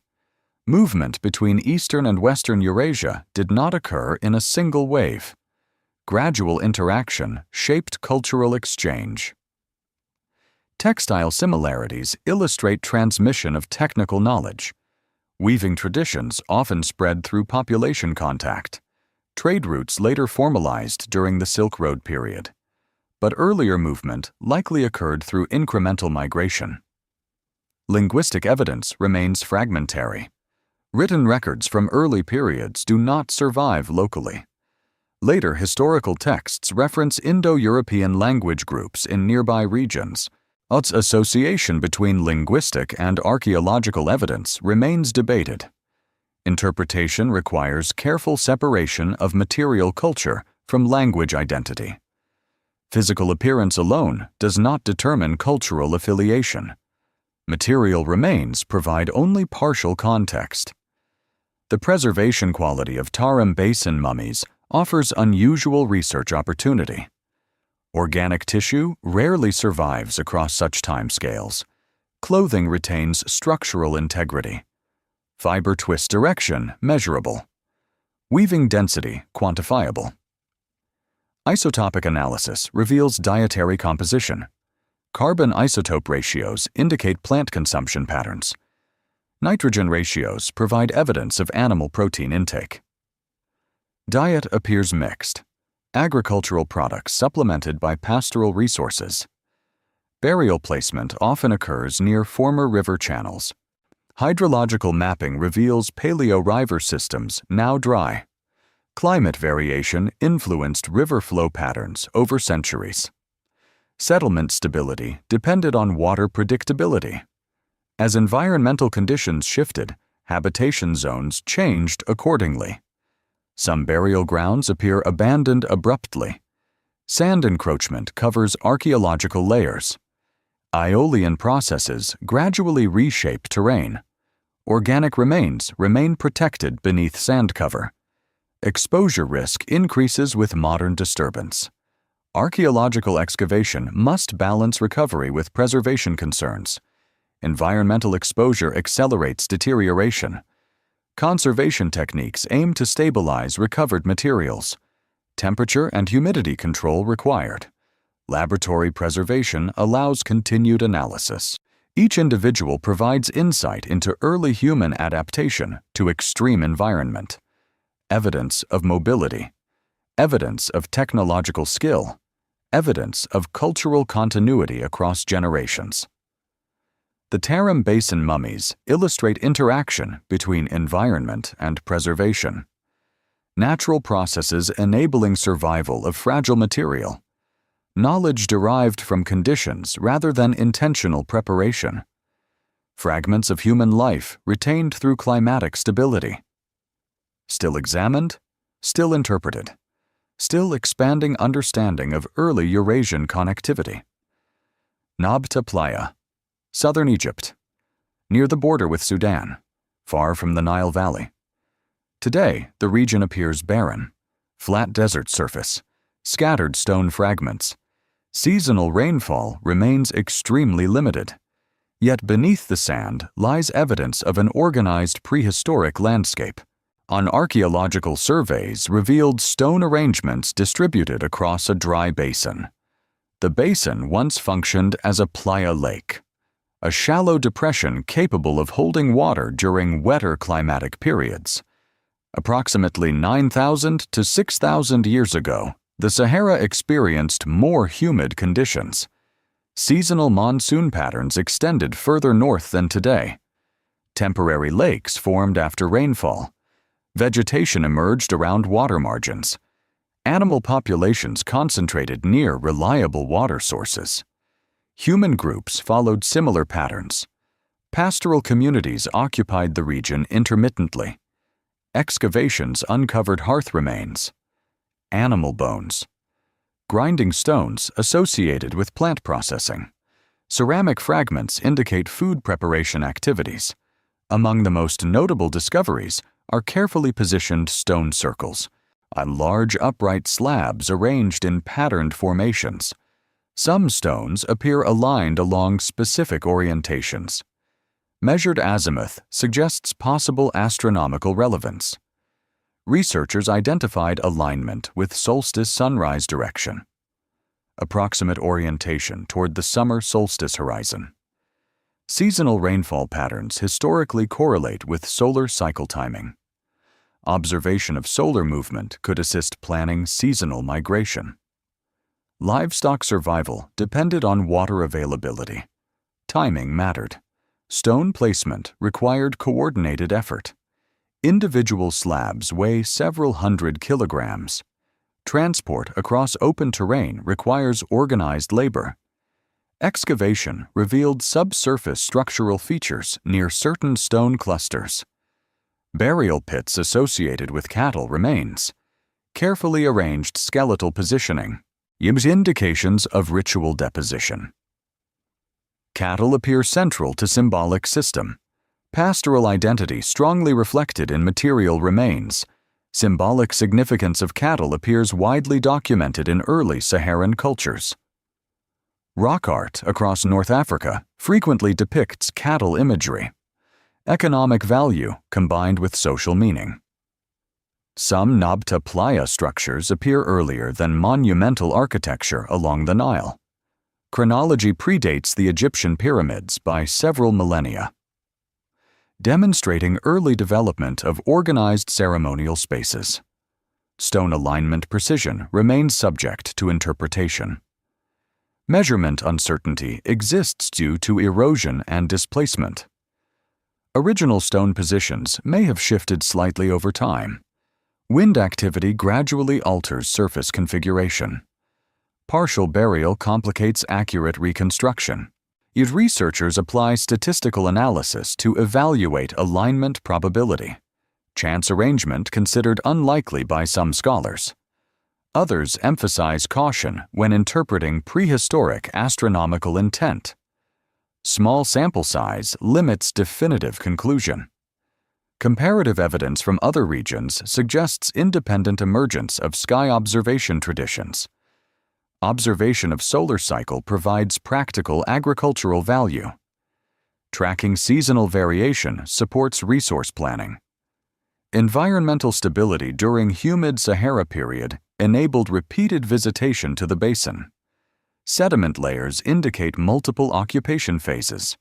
S1: Movement between Eastern and Western Eurasia did not occur in a single wave. Gradual interaction shaped cultural exchange. Textile similarities illustrate transmission of technical knowledge. Weaving traditions often spread through population contact. Trade routes later formalized during the Silk Road period. But earlier movement likely occurred through incremental migration. Linguistic evidence remains fragmentary. Written records from early periods do not survive locally. Later historical texts reference Indo-European language groups in nearby regions. Its association between linguistic and archaeological evidence remains debated. Interpretation requires careful separation of material culture from language identity. Physical appearance alone does not determine cultural affiliation. Material remains provide only partial context. The preservation quality of Tarim Basin mummies offers unusual research opportunity. Organic tissue rarely survives across such timescales. Clothing retains structural integrity. Fiber twist direction measurable. Weaving density quantifiable. Isotopic analysis reveals dietary composition. Carbon isotope ratios indicate plant consumption patterns. Nitrogen ratios provide evidence of animal protein intake. Diet appears mixed. Agricultural products supplemented by pastoral resources. Burial placement often occurs near former river channels. Hydrological mapping reveals paleo-river systems now dry. Climate variation influenced river flow patterns over centuries. Settlement stability depended on water predictability. As environmental conditions shifted, habitation zones changed accordingly. Some burial grounds appear abandoned abruptly. Sand encroachment covers archaeological layers. Aeolian processes gradually reshape terrain. Organic remains remain protected beneath sand cover. Exposure risk increases with modern disturbance. Archaeological excavation must balance recovery with preservation concerns. Environmental exposure accelerates deterioration. Conservation techniques aim to stabilize recovered materials. Temperature and humidity control required. Laboratory preservation allows continued analysis. Each individual provides insight into early human adaptation to extreme environment. Evidence of mobility. Evidence of technological skill. Evidence of cultural continuity across generations. The Tarim Basin mummies illustrate interaction between environment and preservation. Natural processes enabling survival of fragile material. Knowledge derived from conditions rather than intentional preparation. Fragments of human life retained through climatic stability. Still examined, still interpreted, still expanding understanding of early Eurasian connectivity. Nabta Playa, southern Egypt, near the border with Sudan, far from the Nile Valley. Today, the region appears barren, flat desert surface, scattered stone fragments. Seasonal rainfall remains extremely limited. Yet beneath the sand lies evidence of an organized prehistoric landscape. On archaeological surveys revealed stone arrangements distributed across a dry basin. The basin once functioned as a playa lake, a shallow depression capable of holding water during wetter climatic periods. Approximately 9,000 to 6,000 years ago, the Sahara experienced more humid conditions. Seasonal monsoon patterns extended further north than today. Temporary lakes formed after rainfall. Vegetation emerged around water margins. Animal populations concentrated near reliable water sources. Human groups followed similar patterns. Pastoral communities occupied the region intermittently. Excavations uncovered hearth remains. Animal bones. Grinding stones associated with plant processing. Ceramic fragments indicate food preparation activities. Among the most notable discoveries are carefully positioned stone circles on large upright slabs arranged in patterned formations. Some stones appear aligned along specific orientations. Measured azimuth suggests possible astronomical relevance. Researchers identified alignment with solstice sunrise direction. Approximate orientation toward the summer solstice horizon. Seasonal rainfall patterns historically correlate with solar cycle timing. Observation of solar movement could assist planning seasonal migration. Livestock survival depended on water availability. Timing mattered. Stone placement required coordinated effort. Individual slabs weigh several hundred kilograms. Transport across open terrain requires organized labor. Excavation revealed subsurface structural features near certain stone clusters. Burial pits associated with cattle remains. Carefully arranged skeletal positioning gives indications of ritual deposition. Cattle appear central to symbolic system. Pastoral identity strongly reflected in material remains. Symbolic significance of cattle appears widely documented in early Saharan cultures. Rock art across North Africa frequently depicts cattle imagery. Economic value combined with social meaning. Some Nabta Playa structures appear earlier than monumental architecture along the Nile. Chronology predates the Egyptian pyramids by several millennia, demonstrating early development of organized ceremonial spaces. Stone alignment precision remains subject to interpretation. Measurement uncertainty exists due to erosion and displacement. Original stone positions may have shifted slightly over time. Wind activity gradually alters surface configuration. Partial burial complicates accurate reconstruction. Yet researchers apply statistical analysis to evaluate alignment probability. Chance arrangement considered unlikely by some scholars. Others emphasize caution when interpreting prehistoric astronomical intent. Small sample size limits definitive conclusion. Comparative evidence from other regions suggests independent emergence of sky observation traditions. Observation of solar cycle provides practical agricultural value. Tracking seasonal variation supports resource planning. Environmental stability during humid Sahara period enabled repeated visitation to the basin. Sediment layers indicate multiple occupation phases.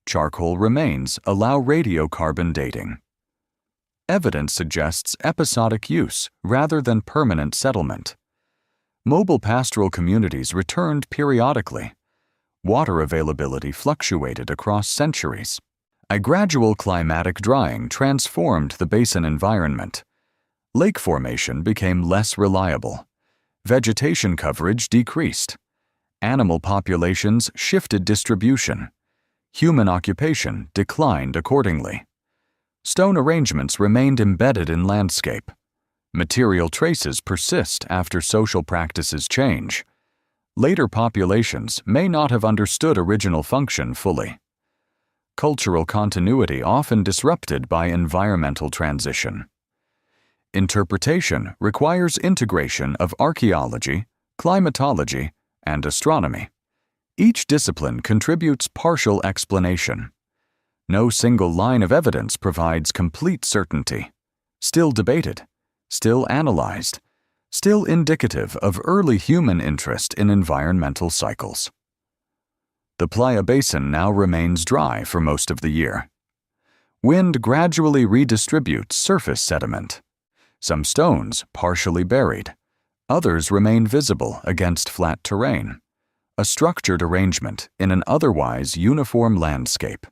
S1: Charcoal remains allow radiocarbon dating. Evidence suggests episodic use rather than permanent settlement. Mobile pastoral communities returned periodically. Water availability fluctuated across centuries. A gradual climatic drying transformed the basin environment. Lake formation became less reliable. Vegetation coverage decreased. Animal populations shifted distribution. Human occupation declined accordingly. Stone arrangements remained embedded in landscape. Material traces persist after social practices change. Later populations may not have understood original function fully. Cultural continuity often disrupted by environmental transition. Interpretation requires integration of archaeology, climatology, and astronomy. Each discipline contributes partial explanation. No single line of evidence provides complete certainty. Still debated, still analyzed, still indicative of early human interest in environmental cycles. The Playa Basin now remains dry for most of the year. Wind gradually redistributes surface sediment. Some stones partially buried. Others remain visible against flat terrain. A structured arrangement in an otherwise uniform landscape.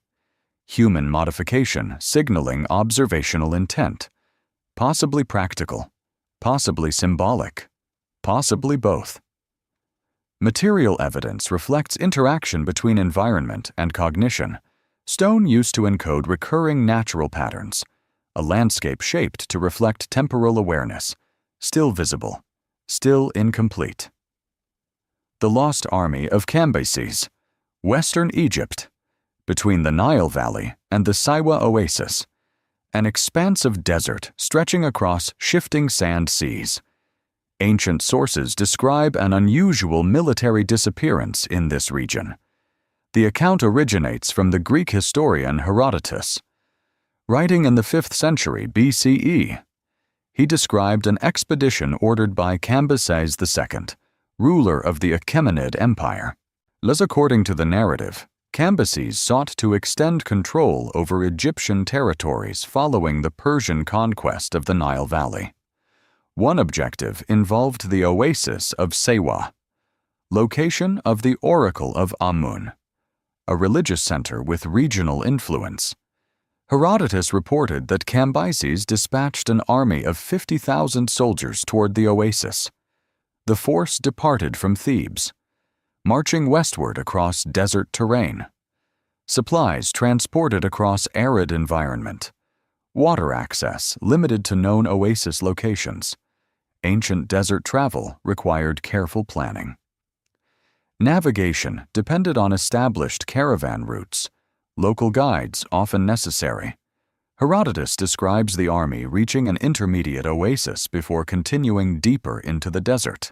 S1: Human modification signaling observational intent. Possibly practical, possibly symbolic, possibly both. Material evidence reflects interaction between environment and cognition. Stone used to encode recurring natural patterns. A landscape shaped to reflect temporal awareness. Still visible, still incomplete. The Lost Army of Cambyses, Western Egypt, between the Nile Valley and the Siwa Oasis, an expanse of desert stretching across shifting sand seas. Ancient sources describe an unusual military disappearance in this region. The account originates from the Greek historian Herodotus. Writing in the 5th century BCE, he described an expedition ordered by Cambyses II, ruler of the Achaemenid Empire. According to the narrative, Cambyses sought to extend control over Egyptian territories following the Persian conquest of the Nile Valley. One objective involved the oasis of Siwa, location of the Oracle of Amun, a religious center with regional influence. Herodotus reported that Cambyses dispatched an army of 50,000 soldiers toward the oasis. The force departed from Thebes, marching westward across desert terrain. Supplies transported across arid environment. Water access limited to known oasis locations. Ancient desert travel required careful planning. Navigation depended on established caravan routes. Local guides often necessary. Herodotus describes the army reaching an intermediate oasis before continuing deeper into the desert.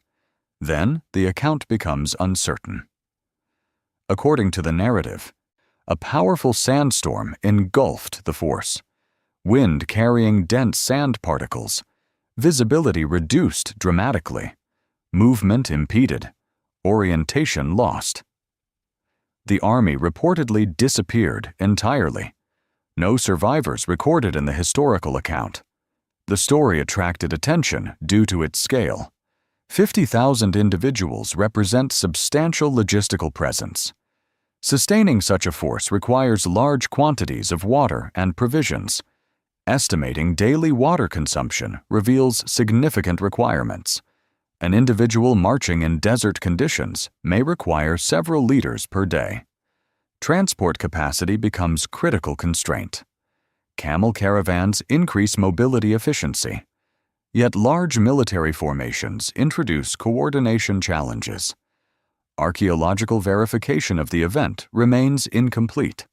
S1: Then, the account becomes uncertain. According to the narrative, a powerful sandstorm engulfed the force. Wind carrying dense sand particles. Visibility reduced dramatically. Movement impeded. Orientation lost. The army reportedly disappeared entirely. No survivors recorded in the historical account. The story attracted attention due to its scale. 50,000 individuals represent substantial logistical presence. Sustaining such a force requires large quantities of water and provisions. Estimating daily water consumption reveals significant requirements. An individual marching in desert conditions may require several liters per day. Transport capacity becomes critical constraint. Camel caravans increase mobility efficiency. Yet large military formations introduce coordination challenges. Archaeological verification of the event remains incomplete.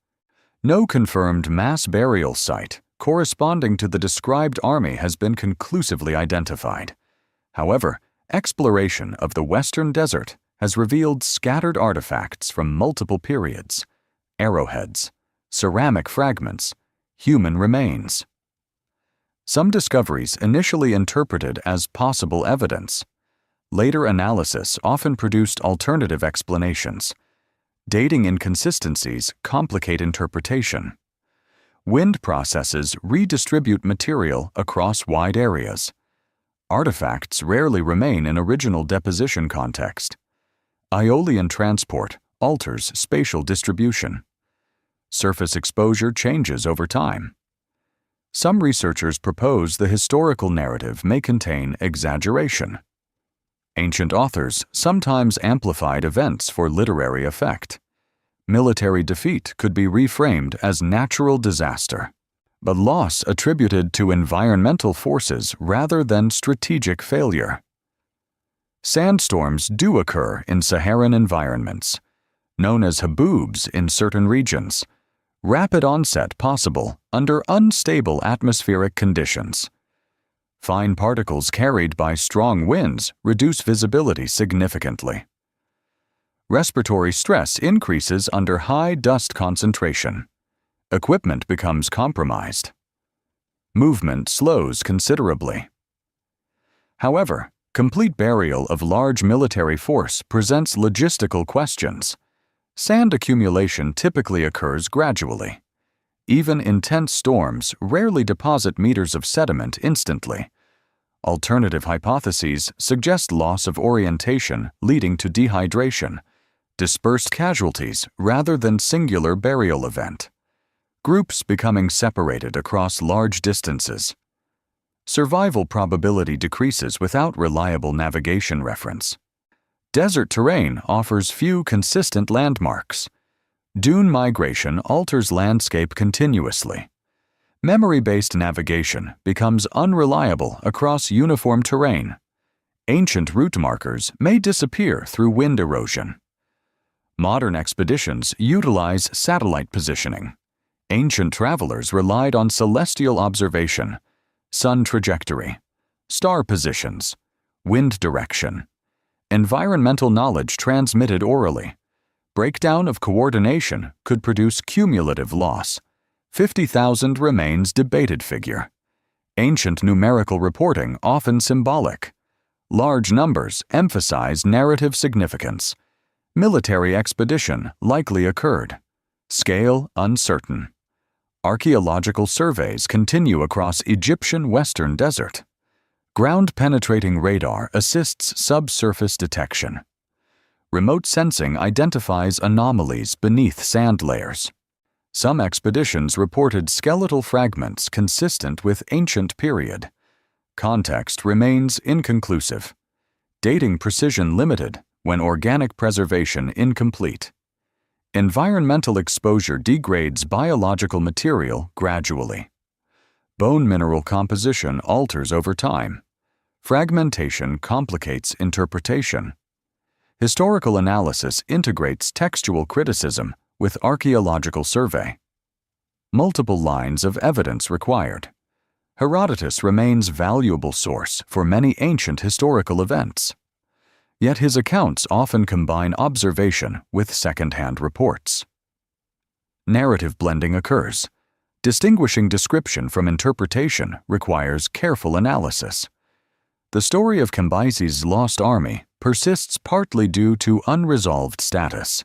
S1: No confirmed mass burial site corresponding to the described army has been conclusively identified. However, exploration of the Western Desert has revealed scattered artifacts from multiple periods: arrowheads, ceramic fragments, human remains. Some discoveries initially interpreted as possible evidence. Later analysis often produced alternative explanations. Dating inconsistencies complicate interpretation. Wind processes redistribute material across wide areas. Artifacts rarely remain in original deposition context. Aeolian transport alters spatial distribution. Surface exposure changes over time. Some researchers propose the historical narrative may contain exaggeration. Ancient authors sometimes amplified events for literary effect. Military defeat could be reframed as natural disaster, but loss attributed to environmental forces rather than strategic failure. Sandstorms do occur in Saharan environments, known as haboobs in certain regions. Rapid onset possible under unstable atmospheric conditions. Fine particles carried by strong winds reduce visibility significantly. Respiratory stress increases under high dust concentration. Equipment becomes compromised. Movement slows considerably. However, complete burial of large military force presents logistical questions. Sand accumulation typically occurs gradually. Even intense storms rarely deposit meters of sediment instantly. Alternative hypotheses suggest loss of orientation leading to dehydration, dispersed casualties rather than singular burial event. Groups becoming separated across large distances. Survival probability decreases without reliable navigation reference. Desert terrain offers few consistent landmarks. Dune migration alters landscape continuously. Memory-based navigation becomes unreliable across uniform terrain. Ancient route markers may disappear through wind erosion. Modern expeditions utilize satellite positioning. Ancient travelers relied on celestial observation, sun trajectory, star positions, wind direction. Environmental knowledge transmitted orally. Breakdown of coordination could produce cumulative loss. 50,000 remains debated figure. Ancient numerical reporting often symbolic. Large numbers emphasize narrative significance. Military expedition likely occurred. Scale uncertain. Archaeological surveys continue across Egyptian Western Desert. Ground-penetrating radar assists subsurface detection. Remote sensing identifies anomalies beneath sand layers. Some expeditions reported skeletal fragments consistent with ancient period. Context remains inconclusive. Dating precision limited when organic preservation incomplete. Environmental exposure degrades biological material gradually. Bone mineral composition alters over time. Fragmentation complicates interpretation. Historical analysis integrates textual criticism with archaeological survey. Multiple lines of evidence required. Herodotus remains valuable source for many ancient historical events. Yet his accounts often combine observation with second-hand reports. Narrative blending occurs. Distinguishing description from interpretation requires careful analysis. The story of Cambyses' lost army persists partly due to unresolved status.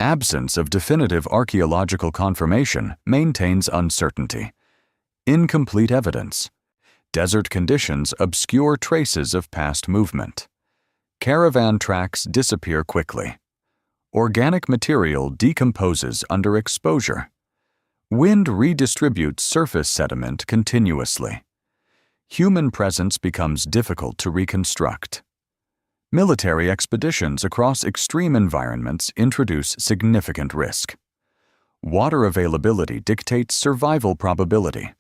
S1: Absence of definitive archaeological confirmation maintains uncertainty. Incomplete evidence. Desert conditions obscure traces of past movement. Caravan tracks disappear quickly. Organic material decomposes under exposure. Wind redistributes surface sediment continuously. Human presence becomes difficult to reconstruct. Military expeditions across extreme environments introduce significant risk. Water availability dictates survival probability.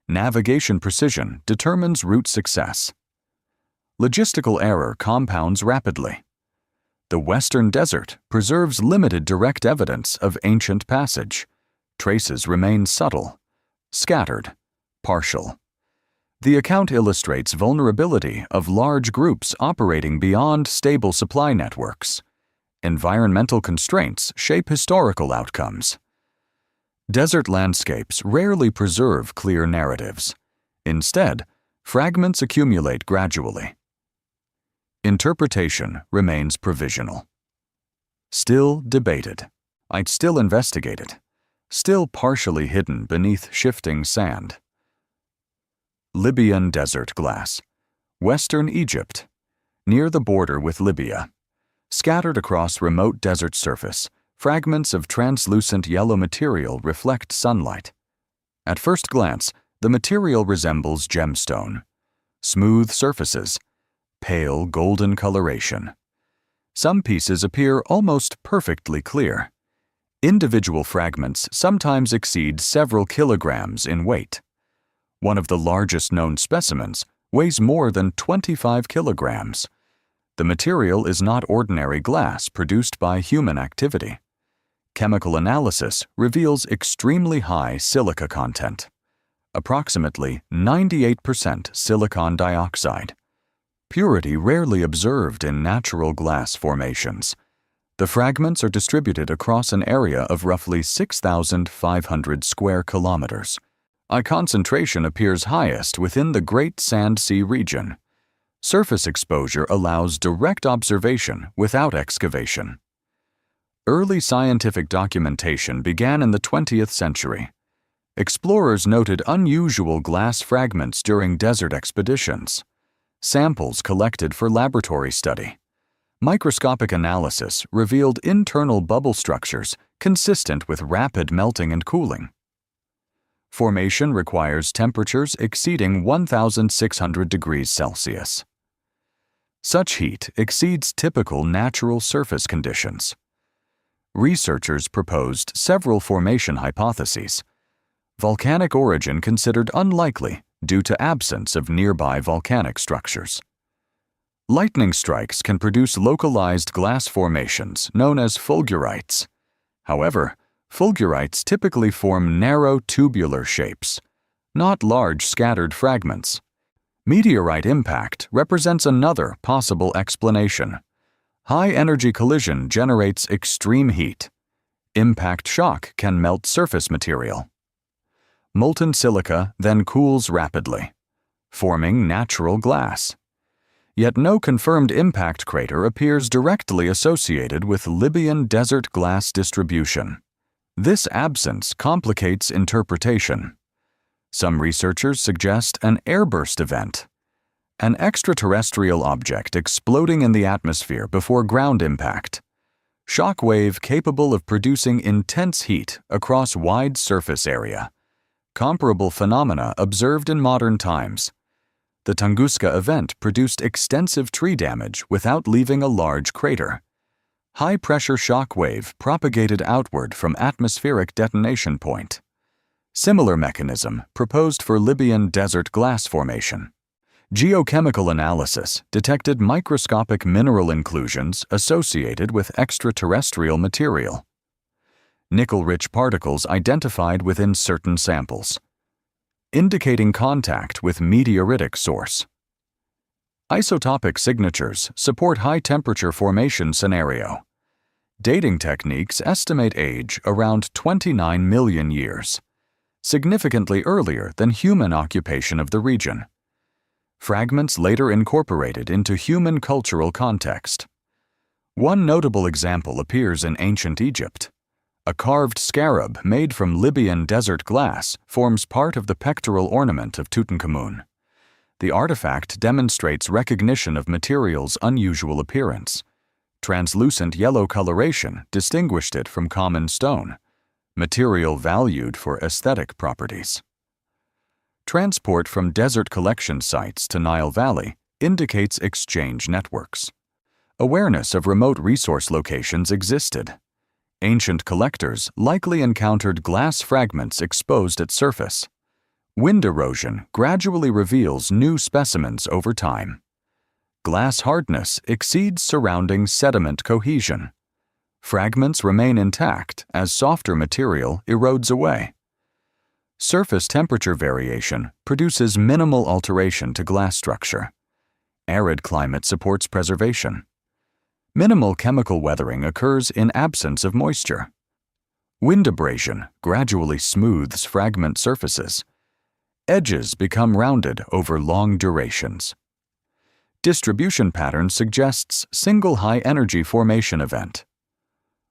S1: Navigation precision determines route success. Logistical error compounds rapidly. The Western Desert preserves limited direct evidence of ancient passage. Traces remain subtle, scattered, partial. The account illustrates vulnerability of large groups operating beyond stable supply networks. Environmental constraints shape historical outcomes. Desert landscapes rarely preserve clear narratives. Instead, fragments accumulate gradually. Interpretation remains provisional. Still debated. Still investigated. Still partially hidden beneath shifting sand. Libyan desert glass. Western Egypt. Near the border with Libya. Scattered across remote desert surface, fragments of translucent yellow material reflect sunlight. At first glance, the material resembles gemstone. Smooth surfaces, pale golden coloration. Some pieces appear almost perfectly clear. Individual fragments sometimes exceed several kilograms in weight. One of the largest known specimens weighs more than 25 kilograms. The material is not ordinary glass produced by human activity. Chemical analysis reveals extremely high silica content. Approximately 98% silicon dioxide. Purity rarely observed in natural glass formations. The fragments are distributed across an area of roughly 6,500 square kilometers. A concentration appears highest within the Great Sand Sea region. Surface exposure allows direct observation without excavation. Early scientific documentation began in the 20th century. Explorers noted unusual glass fragments during desert expeditions. Samples collected for laboratory study. Microscopic analysis revealed internal bubble structures consistent with rapid melting and cooling. Formation requires temperatures exceeding 1,600 degrees Celsius. Such heat exceeds typical natural surface conditions. Researchers proposed several formation hypotheses. Volcanic origin considered unlikely due to absence of nearby volcanic structures. Lightning strikes can produce localized glass formations known as fulgurites. However, fulgurites typically form narrow tubular shapes, not large scattered fragments. Meteorite impact represents another possible explanation. High-energy collision generates extreme heat. Impact shock can melt surface material. Molten silica then cools rapidly, forming natural glass. Yet no confirmed impact crater appears directly associated with Libyan desert glass distribution. This absence complicates interpretation. Some researchers suggest an airburst event, an extraterrestrial object exploding in the atmosphere before ground impact. Shock wave capable of producing intense heat across wide surface area. Comparable phenomena observed in modern times. The Tunguska event produced extensive tree damage without leaving a large crater. High-pressure shock wave propagated outward from atmospheric detonation point. Similar mechanism proposed for Libyan desert glass formation. Geochemical analysis detected microscopic mineral inclusions associated with extraterrestrial material. Nickel-rich particles identified within certain samples, indicating contact with meteoritic source. Isotopic signatures support high-temperature formation scenario. Dating techniques estimate age around 29 million years, significantly earlier than human occupation of the region. Fragments later incorporated into human cultural context. One notable example appears in ancient Egypt. A carved scarab made from Libyan desert glass forms part of the pectoral ornament of Tutankhamun. The artifact demonstrates recognition of material's unusual appearance. Translucent yellow coloration distinguished it from common stone, material valued for aesthetic properties. Transport from desert collection sites to Nile Valley indicates exchange networks. Awareness of remote resource locations existed. Ancient collectors likely encountered glass fragments exposed at surface. Wind erosion gradually reveals new specimens over time. Glass hardness exceeds surrounding sediment cohesion. Fragments remain intact as softer material erodes away. Surface temperature variation produces minimal alteration to glass structure. Arid climate supports preservation. Minimal chemical weathering occurs in absence of moisture. Wind abrasion gradually smooths fragment surfaces. Edges become rounded over long durations. Distribution pattern suggests single high-energy formation event.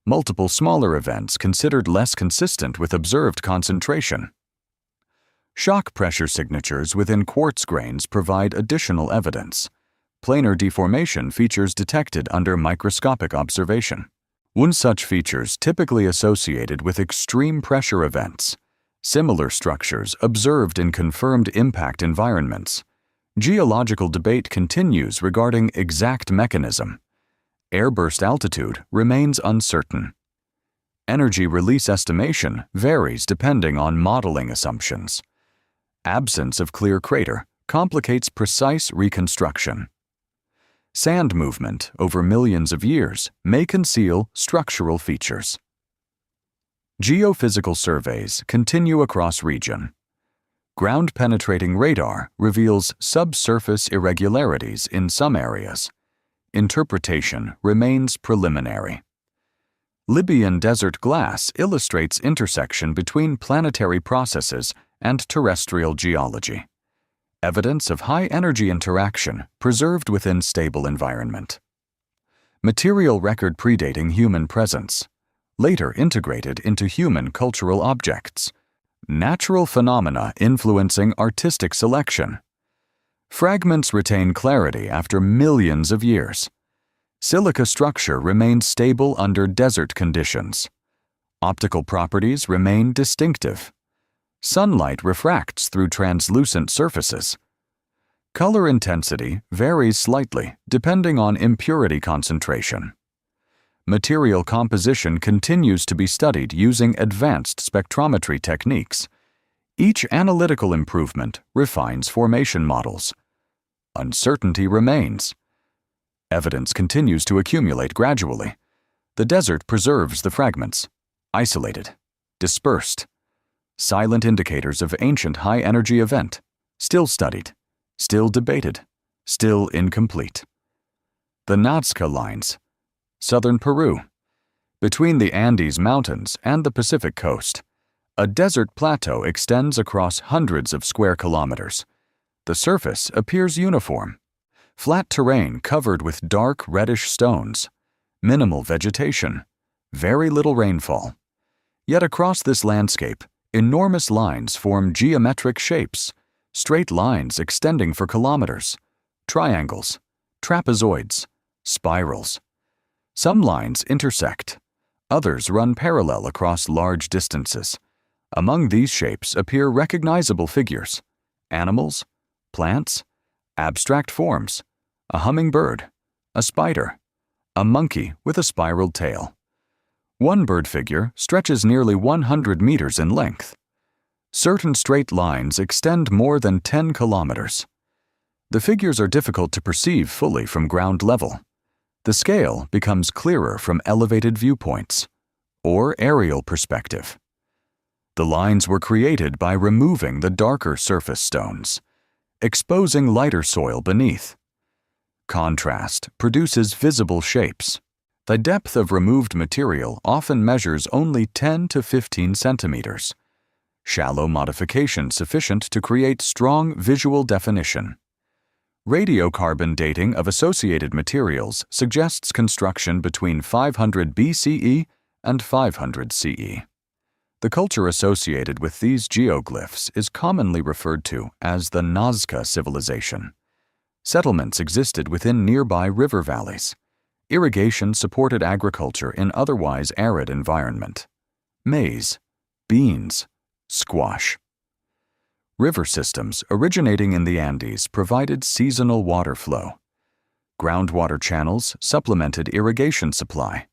S1: Multiple smaller events considered less consistent with observed concentration. Shock pressure signatures within quartz grains provide additional evidence. Planar deformation features detected under microscopic observation. One such features typically associated with extreme pressure events. Similar structures observed in confirmed impact environments. Geological debate continues regarding exact mechanism. Airburst altitude remains uncertain. Energy release estimation varies depending on modeling assumptions. Absence of clear crater complicates precise reconstruction. Sand movement over millions of years may conceal structural features. Geophysical surveys continue across region. Ground-penetrating radar reveals subsurface irregularities in some areas. Interpretation remains preliminary. Libyan desert glass illustrates intersection between planetary processes and terrestrial geology. Evidence of high-energy interaction preserved within stable environment. Material record predating human presence, later integrated into human cultural objects. Natural phenomena influencing artistic selection. Fragments retain clarity after millions of years. Silica structure remains stable under desert conditions. Optical properties remain distinctive. Sunlight refracts through translucent surfaces. Color intensity varies slightly depending on impurity concentration. Material composition continues to be studied using advanced spectrometry techniques. Each analytical improvement refines formation models. Uncertainty remains. Evidence continues to accumulate gradually. The desert preserves the fragments, isolated, dispersed. Silent indicators of ancient high-energy event, still studied, still debated, still incomplete. The Nazca lines. Southern Peru. Between the Andes Mountains and the Pacific coast, a desert plateau extends across hundreds of square kilometers. The surface appears uniform. Flat terrain covered with dark reddish stones. Minimal vegetation. Very little rainfall. Yet across this landscape, enormous lines form geometric shapes, straight lines extending for kilometers, triangles, trapezoids, spirals. Some lines intersect. Others run parallel across large distances. Among these shapes appear recognizable figures: animals, plants, abstract forms, a hummingbird, a spider, a monkey with a spiraled tail. One bird figure stretches nearly 100 meters in length. Certain straight lines extend more than 10 kilometers. The figures are difficult to perceive fully from ground level. The scale becomes clearer from elevated viewpoints, or aerial perspective. The lines were created by removing the darker surface stones, exposing lighter soil beneath. Contrast produces visible shapes. The depth of removed material often measures only 10 to 15 centimeters. Shallow modification sufficient to create strong visual definition. Radiocarbon dating of associated materials suggests construction between 500 BCE and 500 CE. The culture associated with these geoglyphs is commonly referred to as the Nazca civilization. Settlements existed within nearby river valleys. Irrigation supported agriculture in otherwise arid environment. Maize, beans, squash. River systems originating in the Andes provided seasonal water flow. Groundwater channels supplemented irrigation supply.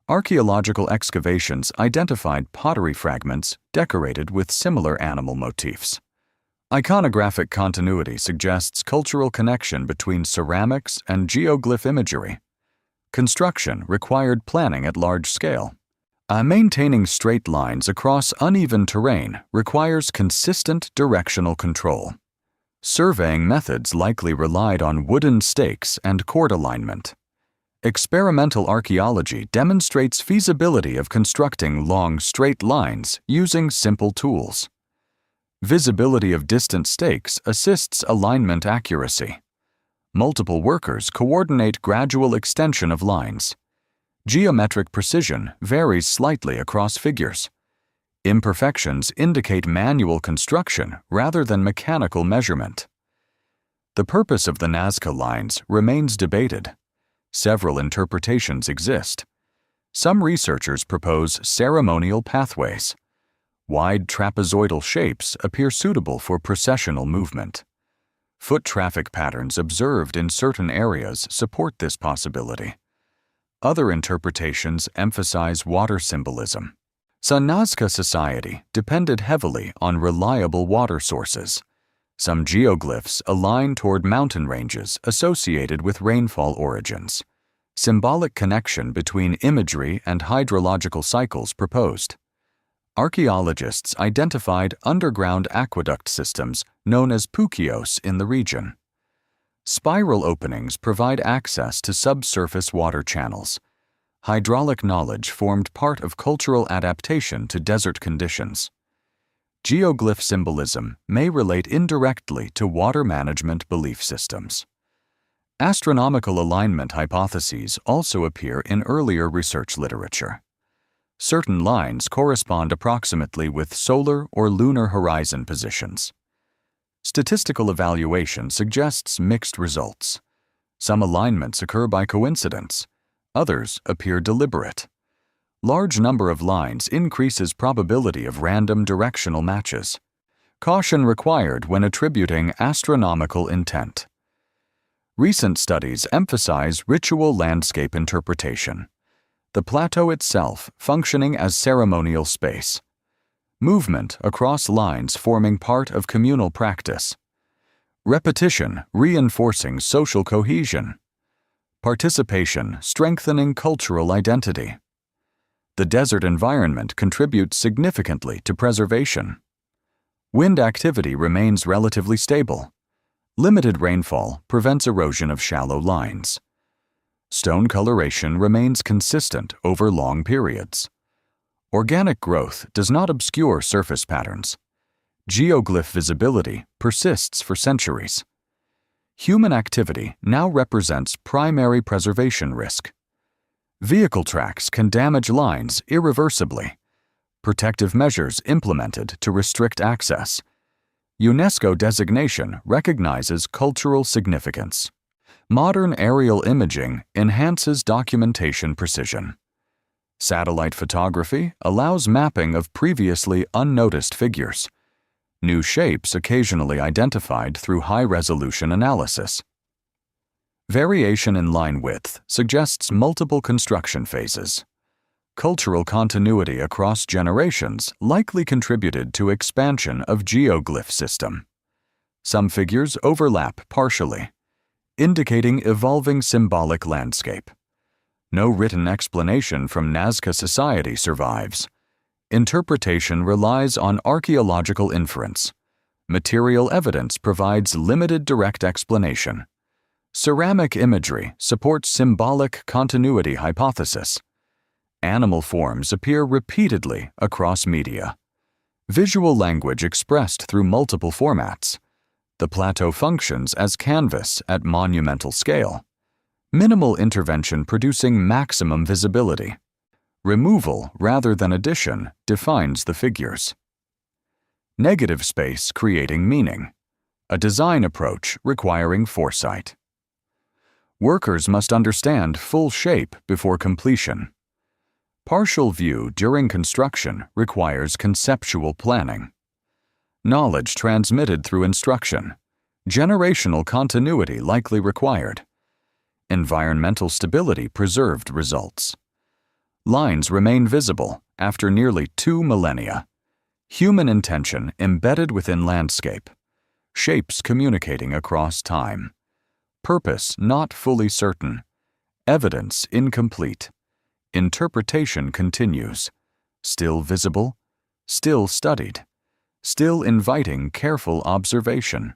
S1: Archaeological excavations identified pottery fragments decorated with similar animal motifs. Iconographic continuity suggests cultural connection between ceramics and geoglyph imagery. Construction required planning at large scale. Maintaining straight lines across uneven terrain requires consistent directional control. Surveying methods likely relied on wooden stakes and chord alignment. Experimental archaeology demonstrates feasibility of constructing long, straight lines using simple tools. Visibility of distant stakes assists alignment accuracy. Multiple workers coordinate gradual extension of lines. Geometric precision varies slightly across figures. Imperfections indicate manual construction rather than mechanical measurement. The purpose of the Nazca lines remains debated. Several interpretations exist. Some researchers propose ceremonial pathways. Wide trapezoidal shapes appear suitable for processional movement. Foot traffic patterns observed in certain areas support this possibility. Other interpretations emphasize water symbolism. The Nazca society depended heavily on reliable water sources. Some geoglyphs align toward mountain ranges associated with rainfall origins. Symbolic connection between imagery and hydrological cycles proposed. Archaeologists identified underground aqueduct systems known as pukios in the region. Spiral openings provide access to subsurface water channels. Hydraulic knowledge formed part of cultural adaptation to desert conditions. Geoglyph symbolism may relate indirectly to water management belief systems. Astronomical alignment hypotheses also appear in earlier research literature. Certain lines correspond approximately with solar or lunar horizon positions. Statistical evaluation suggests mixed results. Some alignments occur by coincidence. Others appear deliberate. Large number of lines increases probability of random directional matches. Caution required when attributing astronomical intent. Recent studies emphasize ritual landscape interpretation. The plateau itself functioning as ceremonial space. Movement across lines forming part of communal practice. Repetition reinforcing social cohesion. Participation strengthening cultural identity. The desert environment contributes significantly to preservation. Wind activity remains relatively stable. Limited rainfall prevents erosion of shallow lines. Stone coloration remains consistent over long periods. Organic growth does not obscure surface patterns. Geoglyph visibility persists for centuries. Human activity now represents primary preservation risk. Vehicle tracks can damage lines irreversibly. Protective measures implemented to restrict access. UNESCO designation recognizes cultural significance. Modern aerial imaging enhances documentation precision. Satellite photography allows mapping of previously unnoticed figures. New shapes occasionally identified through high-resolution analysis. Variation in line width suggests multiple construction phases. Cultural continuity across generations likely contributed to expansion of geoglyph system. Some figures overlap partially, indicating evolving symbolic landscape. No written explanation from Nazca society survives. Interpretation relies on archaeological inference. Material evidence provides limited direct explanation. Ceramic imagery supports symbolic continuity hypothesis. Animal forms appear repeatedly across media. Visual language expressed through multiple formats. The plateau functions as canvas at monumental scale. Minimal intervention producing maximum visibility. Removal rather than addition defines the figures. Negative space creating meaning. A design approach requiring foresight. Workers must understand full shape before completion. Partial view during construction requires conceptual planning. Knowledge transmitted through instruction. Generational continuity likely required. Environmental stability preserved results. Lines remain visible after nearly 2 millennia. Human intention embedded within landscape. Shapes communicating across time. Purpose not fully certain. Evidence incomplete. Interpretation continues. Still visible. Still studied. Still inviting careful observation.